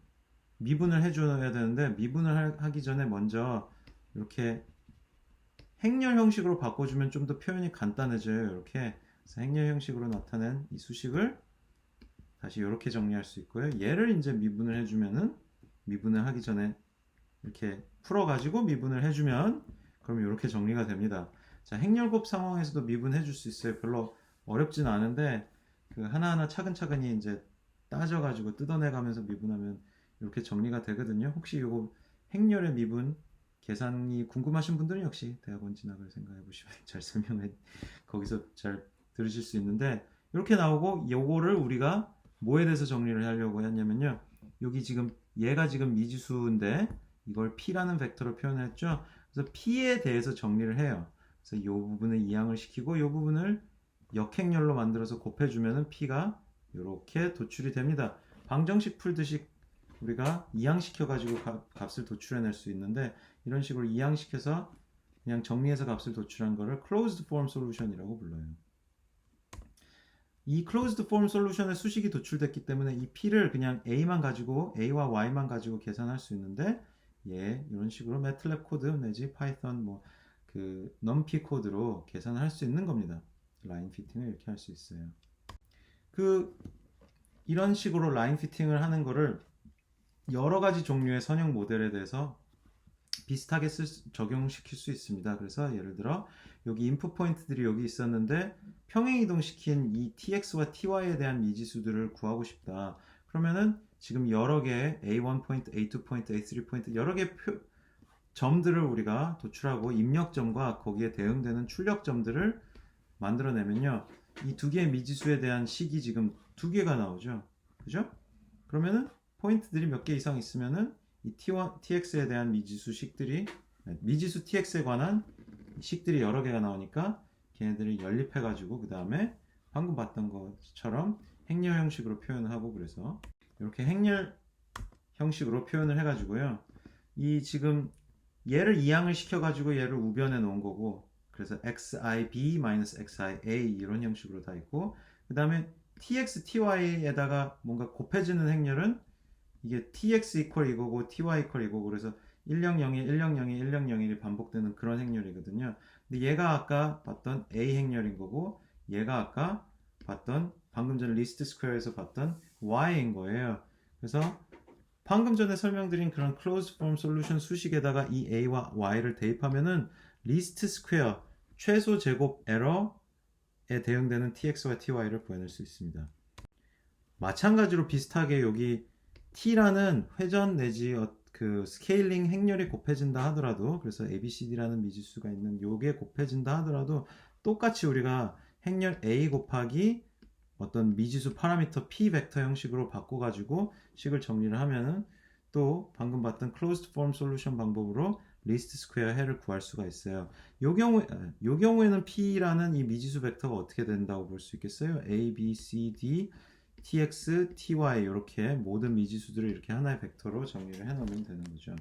미분을 해줘야 되는데 미분을 하기 전에 먼저 이렇게 행렬 형식으로 바꿔주면 좀 더 표현이 간단해져요. 이렇게 그래서 행렬 형식으로 나타낸 이 수식을 다시 이렇게 정리할 수 있고요. 얘를 이제 미분을 해주면은 미분을 하기 전에 이렇게 풀어가지고 미분을 해주면 그럼 이렇게 정리가 됩니다. 자, 행렬곱 상황에서도 미분해 줄 수 있어요. 별로 어렵진 않은데 그 하나하나 차근차근히 이제 따져가지고 뜯어내가면서 미분하면 이렇게 정리가 되거든요. 혹시 이거 행렬의 미분 계산이 궁금하신 분들은 역시 대학원 진학을 생각해 보시면 잘 설명해 거기서 잘 들으실 수 있는데 이렇게 나오고 요거를 우리가 뭐에 대해서 정리를 하려고 했냐면요. 여기 지금 얘가 지금 미지수인데 이걸 p라는 벡터로 표현했죠. 그래서 p에 대해서 정리를 해요. 그래서 이 부분을 이항을 시키고 이 부분을 역행렬로 만들어서 곱해주면은 p가 이렇게 도출이 됩니다. 방정식 풀듯이 우리가 이항시켜가지고 값을 도출해낼 수 있는데 이런 식으로 이항시켜서 그냥 정리해서 값을 도출한 거를 closed form solution이라고 불러요. 이 closed form solution의 수식이 도출됐기 때문에 이 p를 그냥 a만 가지고 a와 y만 가지고 계산할 수 있는데 이런 식으로 매틀랩 코드 내지 파이썬 뭐 그 numpy 코드로 계산할 수 있는 겁니다. 라인 피팅을 이렇게 할 수 있어요. 이런 식으로 라인 피팅을 하는 거를 여러 가지 종류의 선형 모델에 대해서 비슷하게 적용시킬 수 있습니다. 그래서 예를 들어 여기 인풋 포인트들이 여기 있었는데 평행 이동시킨 이 tx와 ty에 대한 미지수들을 구하고 싶다. 그러면은 지금 여러 개의 a1 포인트, a2 포인트, a3 포인트 여러 개의 점들을 우리가 도출하고 입력점과 거기에 대응되는 출력점들을 만들어내면요. 이 두 개의 미지수에 대한 식이 지금 두 개가 나오죠. 그죠? 그러면은 포인트들이 몇 개 이상 있으면은 이 tx에 대한 미지수 tx에 관한 식들이 여러 개가 나오니까 걔네들이 연립해가지고 그 다음에 방금 봤던 것처럼 행렬 형식으로 표현을 하고 그래서 이렇게 행렬 형식으로 표현을 해가지고요. 이 지금 얘를 이항을 시켜가지고 얘를 우변해 놓은 거고 그래서 xib-xia 이런 형식으로 다 있고 그 다음에 tx, ty에다가 뭔가 곱해지는 행렬은 이게 tx 이퀄 이거고 ty 이퀄 이거고 그래서 100에 100에 100이 반복되는 그런 행렬이거든요. 근데 얘가 아까 봤던 a 행렬인 거고 얘가 아까 봤던 방금 전에 리스트 스퀘어에서 봤던 y인 거예요. 그래서 방금 전에 설명드린 그런 closed form solution 수식에다가 이 a와 y를 대입하면은 리스트 스퀘어 최소 제곱 에러에 대응되는 tx와 ty를 구해낼 수 있습니다. 마찬가지로 비슷하게 여기 t라는 회전 내지 그 스케일링 행렬이 곱해진다 하더라도 그래서 abcd라는 미지수가 있는 요게 곱해진다 하더라도 똑같이 우리가 행렬 a 곱하기 어떤 미지수 파라미터 p 벡터 형식으로 바꿔가지고 식을 정리를 하면은 또 방금 봤던 closed form solution 방법으로 리스트 스퀘어 해를 구할 수가 있어요. 요 경우에는 p라는 이 미지수 벡터가 어떻게 된다고 볼 수 있겠어요? a, b, c, d tx, ty 이렇게 모든 미지수들을 이렇게 하나의 벡터로 정리를 해놓으면 되는 거죠.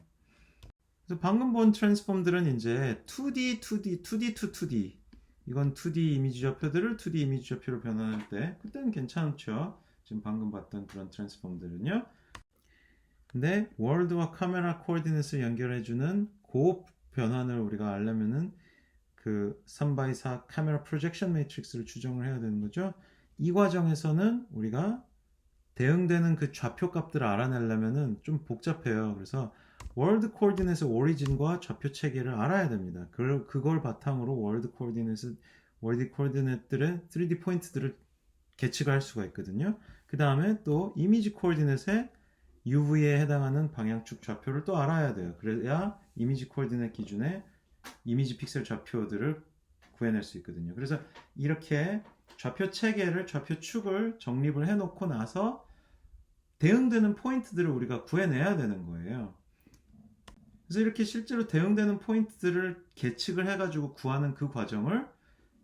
그래서 방금 본 트랜스폼들은 이제 2D to 2D 이건 2D 이미지 좌표들을 2D 이미지 좌표로 변환할 때 그때는 괜찮죠. 지금 방금 봤던 그런 트랜스폼들은요. 근데 월드와 카메라 코어디네이트를 연결해주는 그 변환을 우리가 알려면은 그 3x4 카메라 프로젝션 매트릭스를 추정을 해야 되는 거죠. 이 과정에서는 우리가 대응되는 그 좌표 값들을 알아내려면은 좀 복잡해요. 그래서 월드 코어디네이트 오리진과 좌표 체계를 알아야 됩니다. 그걸 바탕으로 월드 코어디네이트들의 3D 포인트들을 계측할 수가 있거든요. 그 다음에 또 이미지 코어디네이트의 UV에 해당하는 방향축 좌표를 또 알아야 돼요. 그래야 이미지 코어디네이트 기준의 이미지 픽셀 좌표들을 구해낼 수 있거든요. 그래서 이렇게 좌표 체계를, 좌표 축을 정립을 해놓고 나서 대응되는 포인트들을 우리가 구해내야 되는 거예요. 그래서 이렇게 실제로 대응되는 포인트들을 계측을 해가지고 구하는 그 과정을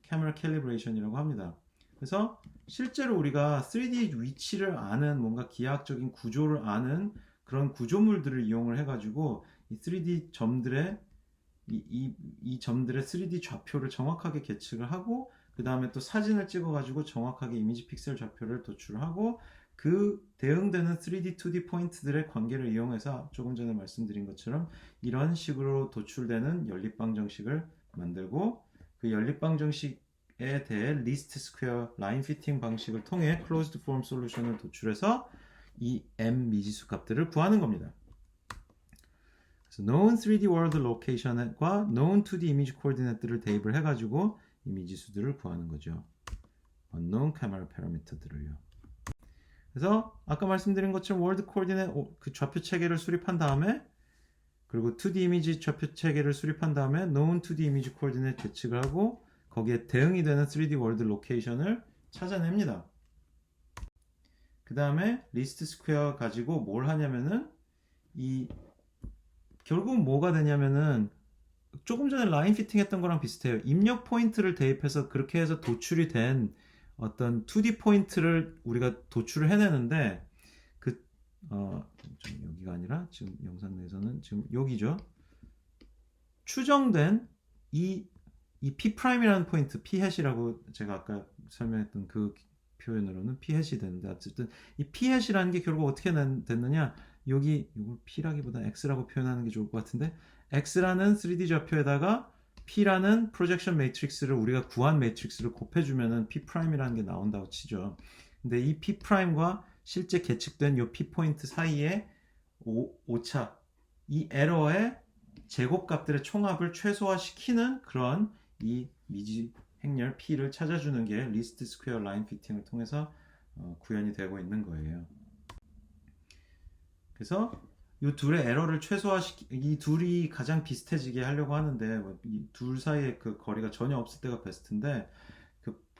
카메라 캘리브레이션이라고 합니다. 그래서 실제로 우리가 3D 위치를 아는 뭔가 기하학적인 구조를 아는 그런 구조물들을 이용을 해가지고 이 3D 점들의 이 점들의 3D 좌표를 정확하게 계측을 하고 그 다음에 또 사진을 찍어가지고 정확하게 이미지 픽셀 좌표를 도출하고 그 대응되는 3D, 2D 포인트들의 관계를 이용해서 조금 전에 말씀드린 것처럼 이런 식으로 도출되는 연립방정식을 만들고 그 연립방정식에 대해 리스트 스퀘어 라인 피팅 방식을 통해 클로즈드 폼 솔루션을 도출해서 이 m 미지수 값들을 구하는 겁니다. 그래서 known 3D world location과 known 2D image coordinate들을 대입을 해가지고 이 미지수들을 구하는 거죠. unknown camera parameter들을요. 그래서 아까 말씀드린 것처럼 월드 코어디네이트 그 좌표 체계를 수립한 다음에 그리고 2D 이미지 좌표 체계를 수립한 다음에 known 2D 이미지 코어디네이트 계측을 하고 거기에 대응이 되는 3D 월드 로케이션을 찾아냅니다. 그 다음에 리스트 스퀘어 가지고 뭘 하냐면은 결국 뭐가 되냐면은 조금 전에 라인 피팅 했던 거랑 비슷해요. 입력 포인트를 대입해서 그렇게 해서 도출이 된 어떤 2D 포인트를 우리가 도출을 해내는데 여기가 아니라 지금 영상 내에서는 지금 여기죠. 추정된 이 P'이라는 포인트, P#이라고 제가 아까 설명했던 그 표현으로는 P# 되는데 어쨌든 이 P#이라는 게 결국 어떻게 됐느냐 여기 이걸 P라기보다 X라고 표현하는 게 좋을 것 같은데 X라는 3D 좌표에다가 P라는 프로젝션 매트릭스를 우리가 구한 매트릭스를 곱해주면은 P'이라는 게 나온다고 치죠. 근데 이 P'과 실제 계측된 이 P 포인트 사이에 오차, 이 에러의 제곱값들의 총합을 최소화시키는 그런 이 미지 행렬 P를 찾아주는 게 리스트 스퀘어 라인 피팅을 통해서 구현이 되고 있는 거예요. 그래서 이 둘의 에러를 이 둘이 가장 비슷해지게 하려고 하는데 이 둘 사이의 그 거리가 전혀 없을 때가 베스트인데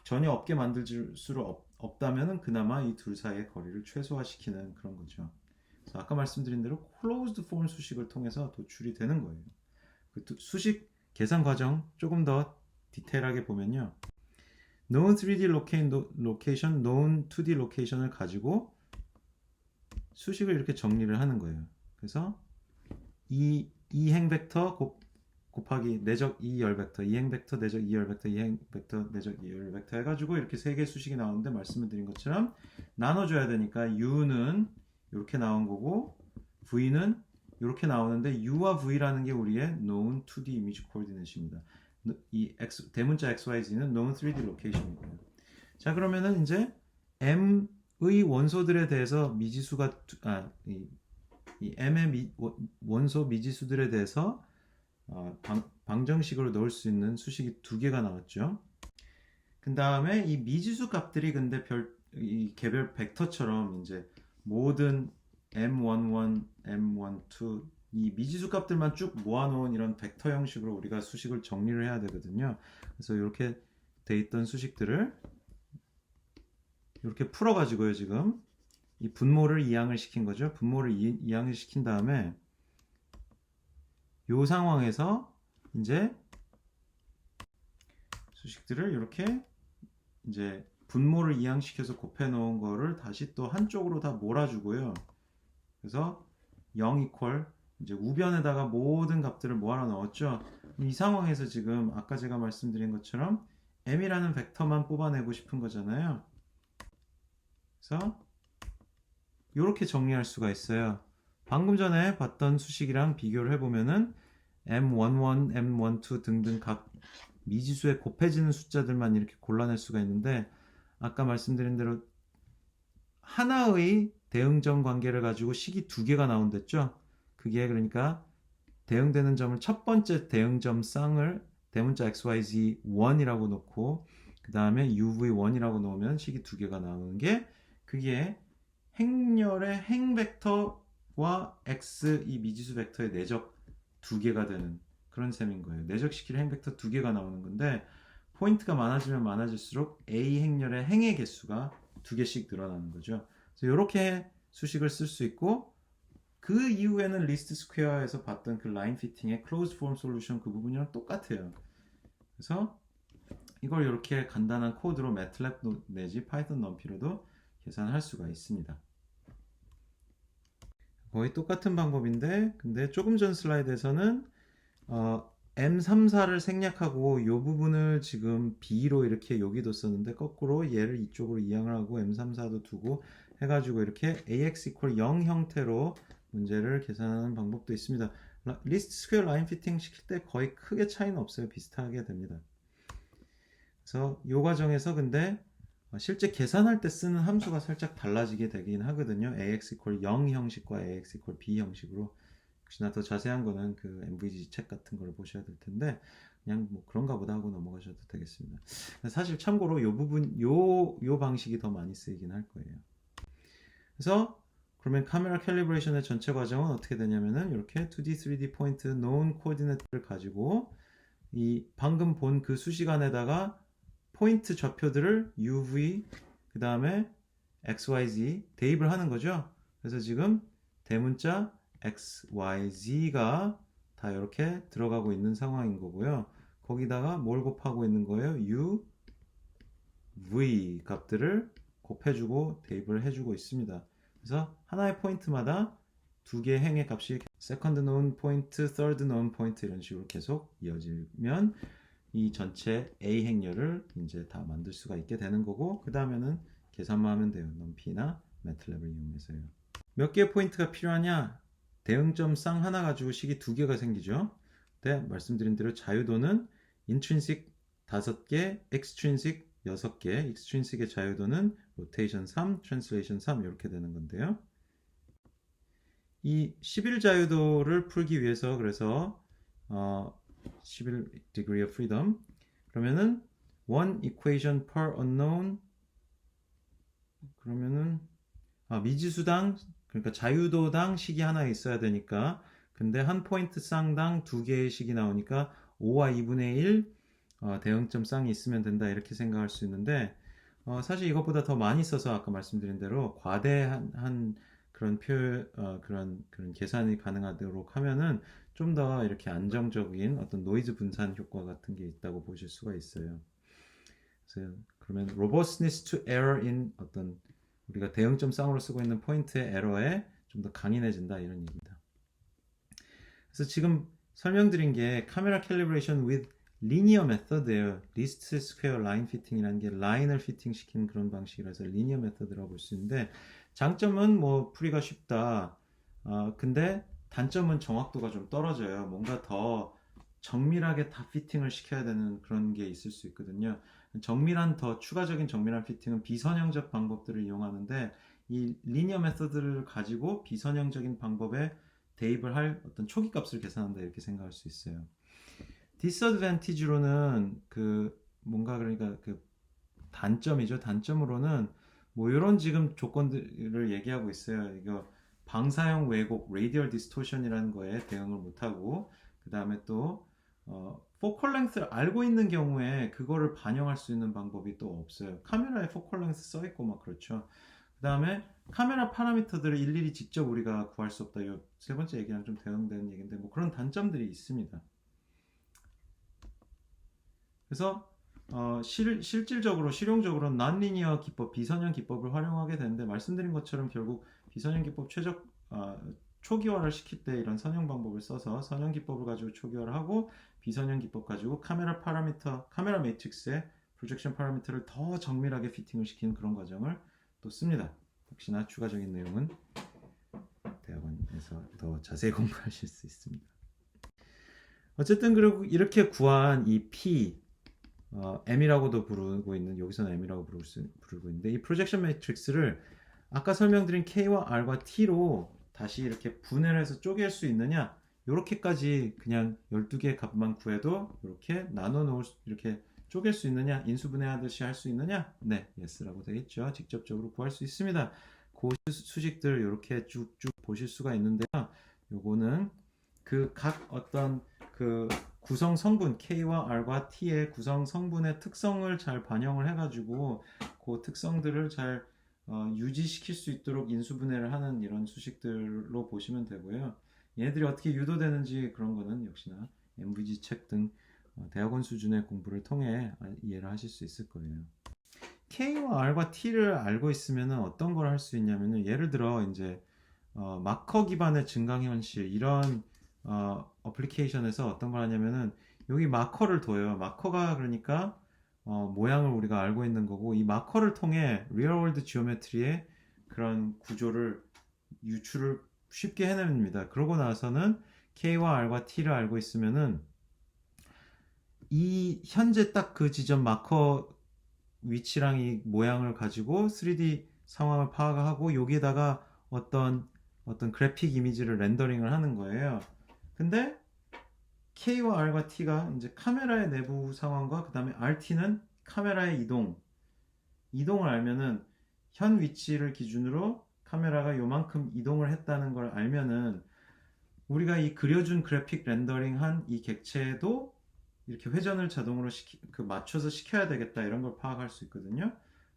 전혀 없게 만들 수 없다면은 그나마 이 둘 사이의 거리를 최소화시키는 그런 거죠. 그래서 아까 말씀드린 대로 closed form 수식을 통해서 도출이 되는 거예요. 그 수식 계산 과정 조금 더 디테일하게 보면요. known 3D location, known 2D location을 가지고 수식을 이렇게 정리를 하는 거예요. 그래서 이 행벡터 곱하기 내적 2열 벡터, 이 행벡터 내적 2열 벡터, 이 행벡터 내적 2열 벡터 해가지고 이렇게 세 개의 수식이 나오는데 말씀을 드린 것처럼 나눠줘야 되니까 U는 이렇게 나온 거고 V는 이렇게 나오는데 U와 V라는 게 우리의 known 2D image coordinate입니다. 이 대문자 XYZ는 known 3D location이고요. 자 그러면은 이제 M의 원소들에 대해서 미지수가 이 M의 원소 미지수들에 대해서 방정식으로 넣을 수 있는 수식이 두 개가 나왔죠. 그 다음에 이 미지수 값들이 근데 이 개별 벡터처럼 이제 모든 M11, M12 이 미지수 값들만 쭉 모아놓은 이런 벡터 형식으로 우리가 수식을 정리를 해야 되거든요. 그래서 이렇게 돼 있던 수식들을 이렇게 풀어가지고요 지금 이 분모를 이항을 시킨 거죠. 분모를 이항을 시킨 다음에 이 상황에서 이제 수식들을 이렇게 이제 분모를 이항시켜서 곱해 놓은 거를 다시 또 한쪽으로 다 몰아주고요. 그래서 0 이퀄 이제 우변에다가 모든 값들을 모아서 넣었죠. 이 상황에서 지금 아까 제가 말씀드린 것처럼 m이라는 벡터만 뽑아내고 싶은 거잖아요. 그래서 이렇게 정리할 수가 있어요. 방금 전에 봤던 수식이랑 비교를 해보면은 m11, m12 등등 각 미지수에 곱해지는 숫자들만 이렇게 골라낼 수가 있는데 아까 말씀드린 대로 하나의 대응점 관계를 가지고 식이 두 개가 나온댔죠. 그게 그러니까 대응되는 점을 첫 번째 대응점 쌍을 대문자 xyz1이라고 놓고 그 다음에 uv1이라고 놓으면 식이 두 개가 나오는 게 그게 행렬의 행벡터와 x 이 미지수 벡터의 내적 두 개가 되는 그런 셈인 거예요. 내적시킬 행벡터 두 개가 나오는 건데 포인트가 많아지면 많아질수록 a 행렬의 행의 개수가 두 개씩 늘어나는 거죠. 그래서 이렇게 수식을 쓸 수 있고 그 이후에는 리스트 스퀘어에서 봤던 그 라인 피팅의 클로즈 폼 솔루션 그 부분이랑 똑같아요. 그래서 이걸 이렇게 간단한 코드로 매틀랩 내지 파이썬 넘피로도 계산할 수가 있습니다. 거의 똑같은 방법인데 근데 조금 전 슬라이드에서는 M34를 생략하고 이 부분을 지금 B로 이렇게 여기 뒀었는데 거꾸로 얘를 이쪽으로 이항을 하고 M34도 두고 해가지고 이렇게 AX equal 0 형태로 문제를 계산하는 방법도 있습니다. 리스트 스퀘어 라인 피팅 시킬 때 거의 크게 차이는 없어요. 비슷하게 됩니다. 그래서 이 과정에서 근데 실제 계산할 때 쓰는 함수가 살짝 달라지게 되긴 하거든요. AX equal 0 형식과 AX equal B 형식으로. 혹시나 더 자세한 거는 그 MVG 책 같은 걸 보셔야 될 텐데 그냥 뭐 그런가 보다 하고 넘어가셔도 되겠습니다. 사실 참고로 이 부분 요 방식이 더 많이 쓰이긴 할 거예요. 그래서 그러면 카메라 캘리브레이션의 전체 과정은 어떻게 되냐면은 이렇게 2D, 3D 포인트 known 코디네이트를 가지고 이 방금 본 그 수식 안에다가 포인트 좌표들을 UV 그 다음에 XYZ 대입을 하는 거죠. 그래서 지금 대문자 XYZ가 다 이렇게 들어가고 있는 상황인 거고요. 거기다가 뭘 곱하고 있는 거예요? UV 값들을 곱해주고 대입을 해주고 있습니다. 그래서 하나의 포인트마다 두 개의 행의 값이 세컨드 known 포인트, third known 포인트 이런 식으로 계속 이어지면 이 전체 A 행렬을 이제 다 만들 수가 있게 되는 거고 그 다음에는 계산만 하면 돼요. 넘피나 매틀랩을 이용해서요. 몇 개의 포인트가 필요하냐? 대응점 쌍 하나 가지고 식이 두 개가 생기죠. 네, 말씀드린 대로 자유도는 intrinsic 5개, extrinsic 6개, extrinsic의 자유도는 rotation 3, translation 3 이렇게 되는 건데요. 이 11 자유도를 풀기 위해서 그래서 11 degree of freedom 그러면은 one equation per unknown 그러면은 미지수당 그러니까 자유도당 식이 하나 있어야 되니까 근데 한 포인트 쌍당 두 개의 식이 나오니까 5와 2분의 1 대응점 쌍이 있으면 된다 이렇게 생각할 수 있는데 사실 이것보다 더 많이 써서 아까 말씀드린 대로 과대한 그런 그런 계산이 가능하도록 하면은 좀 더 이렇게 안정적인 어떤 노이즈 분산 효과 같은 게 있다고 보실 수가 있어요. 그래서 그러면 robustness to error in 어떤 우리가 대응점 쌍으로 쓰고 있는 포인트의 에러에 좀 더 강인해진다 이런 얘기입니다. 그래서 지금 설명드린 게 카메라 캘리브레이션 with linear method예요. 리스트 스퀘어 라인 피팅이라는 게 라인을 피팅 시키는 그런 방식이라서 linear method라고 볼 수 있는데 장점은 뭐 풀이가 쉽다. 근데 단점은 정확도가 좀 떨어져요. 뭔가 더 정밀하게 다 피팅을 시켜야 되는 그런 게 있을 수 있거든요. 정밀한 더 추가적인 정밀한 피팅은 비선형적 방법들을 이용하는데 이 리니어 메서드를 가지고 비선형적인 방법에 대입을 할 어떤 초기 값을 계산한다 이렇게 생각할 수 있어요. 디스어드밴티지로는 그 뭔가 그러니까 그 단점이죠. 단점으로는 뭐 이런 지금 조건들을 얘기하고 있어요. 이거 방사형 왜곡, 레이디얼 디스토션이라는 거에 대응을 못하고 그 다음에 또 포컬 랭스를 알고 있는 경우에 그거를 반영할 수 있는 방법이 또 없어요. 카메라에 포컬 랭스 써 있고 막 그렇죠. 그 다음에 카메라 파라미터들을 일일이 직접 우리가 구할 수 없다. 이 세 번째 얘기랑 좀 대응되는 얘기인데 뭐 그런 단점들이 있습니다. 그래서 실질적으로 실용적으로 non-linear 기법, 비선형 기법을 활용하게 되는데 말씀드린 것처럼 결국 비선형 기법 초기화를 시킬 때 이런 선형 방법을 써서 선형 기법을 가지고 초기화를 하고 비선형 기법 가지고 카메라 매트릭스의 프로젝션 파라미터를 더 정밀하게 피팅을 시키는 그런 과정을 또 씁니다. 혹시나 추가적인 내용은 대학원에서 더 자세히 공부하실 수 있습니다. 어쨌든 그리고 이렇게 구한 이 P, M이라고도 부르고 있는, 여기서는 M이라고 부르고 있는데 이 프로젝션 매트릭스를 아까 설명드린 K와 R과 T로 다시 이렇게 분해를 해서 쪼갤 수 있느냐, 이렇게까지 그냥 12개의 값만 구해도 이렇게 이렇게 쪼갤 수 있느냐, 인수분해하듯이 할 수 있느냐? 네, yes라고 되어 있죠. 직접적으로 구할 수 있습니다. 그 수식들 이렇게 쭉쭉 보실 수가 있는데요. 요거는 그 각 어떤 그 구성 성분 K와 R과 T의 구성 성분의 특성을 잘 반영을 해가지고 그 특성들을 잘 유지시킬 수 있도록 인수분해를 하는 이런 수식들로 보시면 되고요. 얘네들이 어떻게 유도되는지 그런 거는 역시나 MVG 책 등 대학원 수준의 공부를 통해 이해를 하실 수 있을 거예요. K와 R과 T를 알고 있으면 어떤 걸 할 수 있냐면요. 예를 들어 이제 마커 기반의 증강현실 이런 어플리케이션에서 어떤 걸 하냐면은 여기 마커를 둬요. 마커가 그러니까 모양을 우리가 알고 있는 거고 이 마커를 통해 리얼월드 지오메트리의 그런 구조를 유출을 쉽게 해냅니다. 그러고 나서는 K와 R과 T를 알고 있으면은 이 현재 딱 그 지점 마커 위치랑 이 모양을 가지고 3D 상황을 파악하고 여기에다가 어떤 그래픽 이미지를 렌더링을 하는 거예요. 근데 K와 R과 T가 이제 카메라의 내부 상황과 그 다음에 RT는 카메라의 이동을 알면은 현 위치를 기준으로 카메라가 요만큼 이동을 했다는 걸 알면은 우리가 이 그려준 그래픽 렌더링한 이 객체도 이렇게 회전을 자동으로 맞춰서 시켜야 되겠다 이런 걸 파악할 수 있거든요.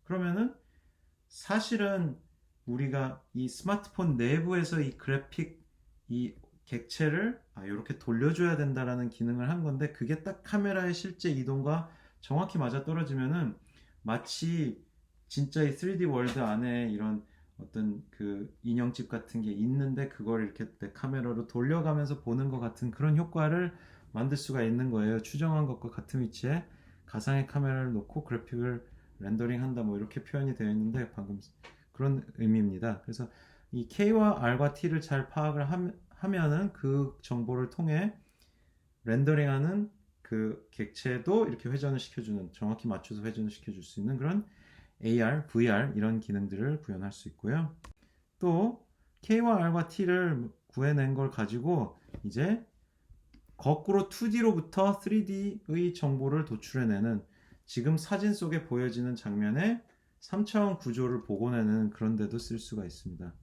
그러면은 사실은 우리가 이 스마트폰 내부에서 이 그래픽 이 객체를 이렇게 돌려줘야 된다라는 기능을 한 건데 그게 딱 카메라의 실제 이동과 정확히 맞아 떨어지면은 마치 진짜 이 3D 월드 안에 이런 어떤 그 인형집 같은 게 있는데 그걸 이렇게 내 카메라로 돌려가면서 보는 것 같은 그런 효과를 만들 수가 있는 거예요. 추정한 것과 같은 위치에 가상의 카메라를 놓고 그래픽을 렌더링 한다 뭐 이렇게 표현이 되어 있는데 방금 그런 의미입니다. 그래서 이 K와 R과 T를 잘 파악을 하면은 그 정보를 통해 렌더링하는 그 객체도 이렇게 회전을 시켜주는, 정확히 맞춰서 회전을 시켜줄 수 있는 그런 AR, VR 이런 기능들을 구현할 수 있고요. 또 K와 R과 T를 구해낸 걸 가지고 이제 거꾸로 2D로부터 3D의 정보를 도출해내는, 지금 사진 속에 보여지는 장면의 3차원 구조를 복원해내는 그런 데도 쓸 수가 있습니다.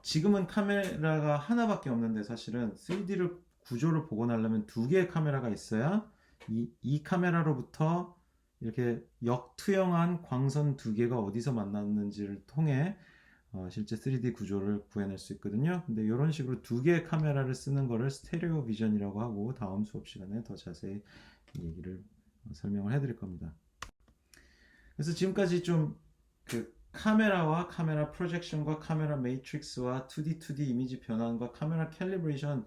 지금은 카메라가 하나밖에 없는데 사실은 3D를 구조를 복원하려면 2개의 카메라가 있어야 이 카메라로부터 이렇게 역투영한 광선 2개가 어디서 만났는지를 통해 실제 3D 구조를 구해낼 수 있거든요. 근데 이런 식으로 2개의 카메라를 쓰는 거를 스테레오 비전이라고 하고 다음 수업 시간에 더 자세히 얘기를 설명을 해드릴 겁니다. 그래서 지금까지 좀 그 카메라와 카메라 프로젝션과 카메라 매트릭스와 2D 이미지 변환과 카메라 캘리브레이션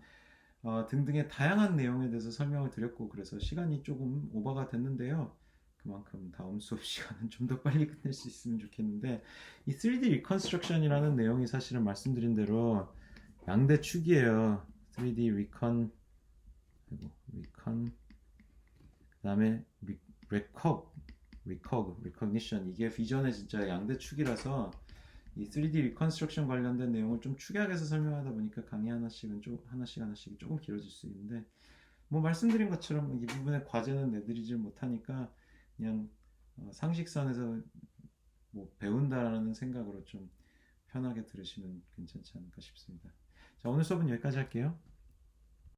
등등의 다양한 내용에 대해서 설명을 드렸고, 그래서 시간이 조금 오버가 됐는데요. 그만큼 다음 수업 시간은 좀 더 빨리 끝낼 수 있으면 좋겠는데, 이 3D 리컨스트럭션이라는 내용이 사실은 말씀드린 대로 양대 축이에요. 3D 리컨, 그 다음에 recognition, 이게 비전의 진짜 양대 축이라서 이 3D 리컨스트럭션 관련된 내용을 좀 축약해서 설명하다 보니까 강의 하나씩 조금 길어질 수 있는데, 뭐 말씀드린 것처럼 이 부분의 과제는 내드리질 못하니까 그냥 상식선에서 뭐 배운다라는 생각으로 좀 편하게 들으시면 괜찮지 않을까 싶습니다. 자, 오늘 수업은 여기까지 할게요.